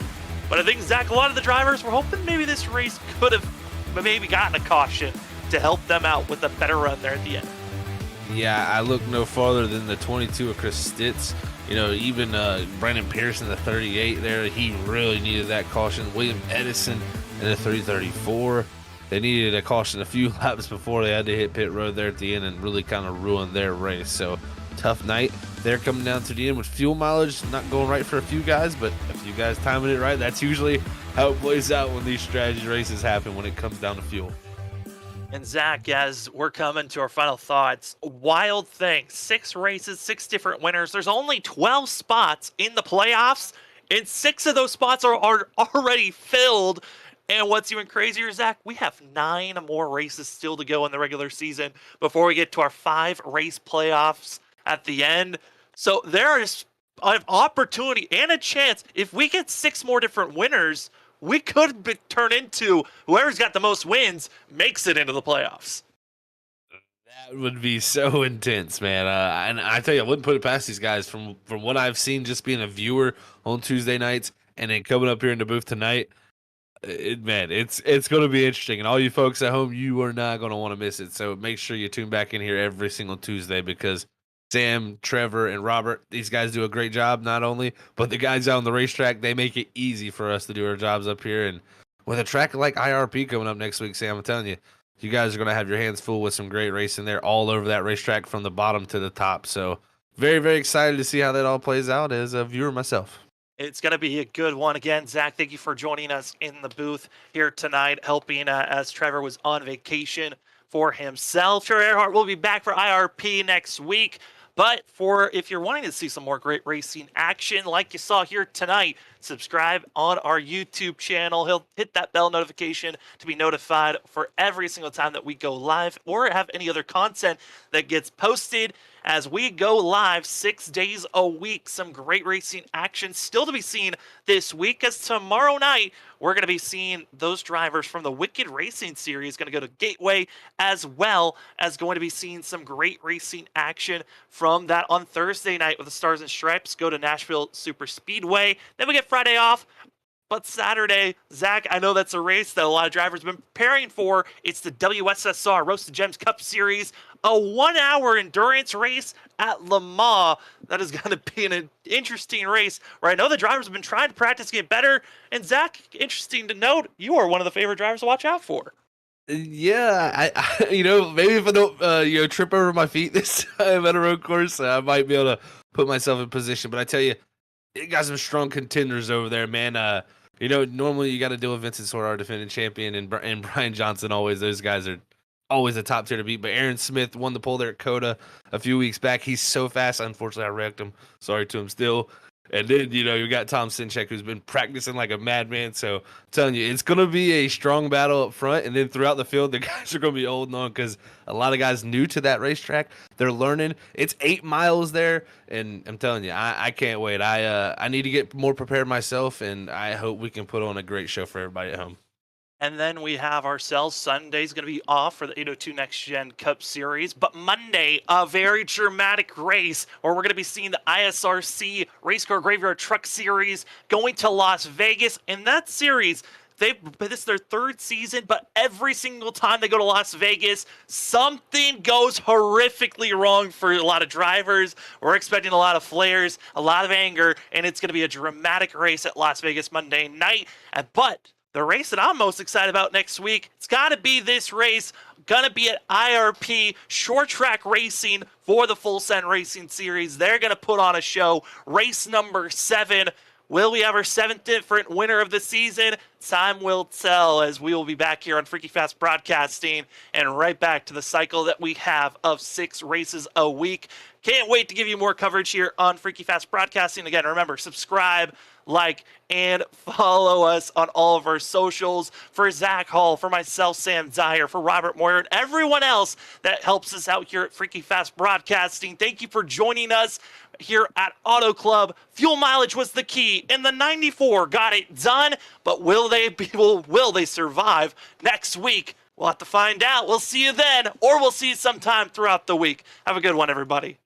But I think, Zach, a lot of the drivers were hoping maybe this race could have maybe gotten a caution to help them out with a better run there at the end. Yeah, I look no farther than the 22 of Chris Stitz. Even Brandon Pearson, the 38 there, he really needed that caution. William Edison in the 334. They needed a caution a few laps before they had to hit pit road there at the end and really kind of ruin their race. So, tough night. They're coming down to the end with fuel mileage not going right for a few guys, but a few guys timing it right. That's usually how it plays out when these strategy races happen, when it comes down to fuel. And Zach, as we're coming to our final thoughts, wild thing, 6 races, 6 different winners. There's only 12 spots in the playoffs, and 6 of those spots are already filled. And what's even crazier, Zach, we have 9 more races still to go in the regular season before we get to our 5 race playoffs at the end. So there is an opportunity and a chance. If we get 6 more different winners, we could turn into whoever's got the most wins makes it into the playoffs. That would be so intense, man. And I tell you, I wouldn't put it past these guys from what I've seen, just being a viewer on Tuesday nights and then coming up here in the booth tonight. It's going to be interesting. And all you folks at home, you are not going to want to miss it. So make sure you tune back in here every single Tuesday, because Sam, Trevor, and Robert, these guys do a great job, not only, but the guys out on the racetrack, they make it easy for us to do our jobs up here. And with a track like IRP coming up next week, Sam, I'm telling you, you guys are going to have your hands full with some great racing there all over that racetrack from the bottom to the top. So very, very excited to see how that all plays out as a viewer myself. It's going to be a good one. Again, Zach, thank you for joining us in the booth here tonight, helping as Trevor was on vacation for himself. Trevor Earhart will be back for IRP next week. But if you're wanting to see some more great racing action like you saw here tonight, subscribe on our YouTube channel. Hit that bell notification to be notified for every single time that we go live or have any other content that gets posted as we go live 6 days a week. Some great racing action still to be seen this week, as tomorrow night we're going to be seeing those drivers from the Wicked Racing Series going to go to Gateway, as well as going to be seeing some great racing action from that on Thursday night with the Stars and Stripes go to Nashville Super Speedway. Then we get Friday off. But Saturday, Zach, I know that's a race that a lot of drivers have been preparing for. It's the WSSR Roast to Gems Cup Series, a 1-hour endurance race at Le Mans. That is going to be an interesting race where I know the drivers have been trying to practice, get better. And Zach, interesting to note, you are one of the favorite drivers to watch out for. Yeah, I maybe if I don't, trip over my feet this time at a road course, I might be able to put myself in position. But I tell you, it got some strong contenders over there, man. Normally you got to deal with Vincent Sort, our defending champion, and Brian Johnson. Always, those guys are always a top tier to beat. But Aaron Smith won the pole there at Coda a few weeks back. He's so fast. Unfortunately, I wrecked him. Sorry to him still. And then, you got Tom Sinchek, who's been practicing like a madman. So I'm telling you, it's going to be a strong battle up front. And then throughout the field, the guys are going to be holding on because a lot of guys new to that racetrack. They're learning. It's 8 miles there. And I'm telling you, I can't wait. I need to get more prepared myself, and I hope we can put on a great show for everybody at home. And then we have ourselves. Sunday's going to be off for the 802 Next Gen Cup Series. But Monday, a very dramatic race where we're going to be seeing the ISRC Race Car Graveyard Truck Series going to Las Vegas. In that series, this is their 3rd season, but every single time they go to Las Vegas, something goes horrifically wrong for a lot of drivers. We're expecting a lot of flares, a lot of anger, and it's going to be a dramatic race at Las Vegas Monday night. But the race that I'm most excited about next week, it's got to be this race. Gonna be at IRP Short Track Racing for the Full Send Racing Series. They're gonna put on a show. Race number 7. Will we have our 7th different winner of the season? Time will tell, as we will be back here on Freaky Fast Broadcasting and right back to the cycle that we have of 6 races a week. Can't wait to give you more coverage here on Freaky Fast Broadcasting. Again, remember, subscribe, like, and follow us on all of our socials. For Zach Hall, for myself, Sam Dyer, for Robert Moyer, and everyone else that helps us out here at Freaky Fast Broadcasting, thank you for joining us here at Auto Club. Fuel mileage was the key, and the 94 got it done, but will they survive next week? We'll have to find out. We'll see you then, or we'll see you sometime throughout the week. Have a good one, everybody.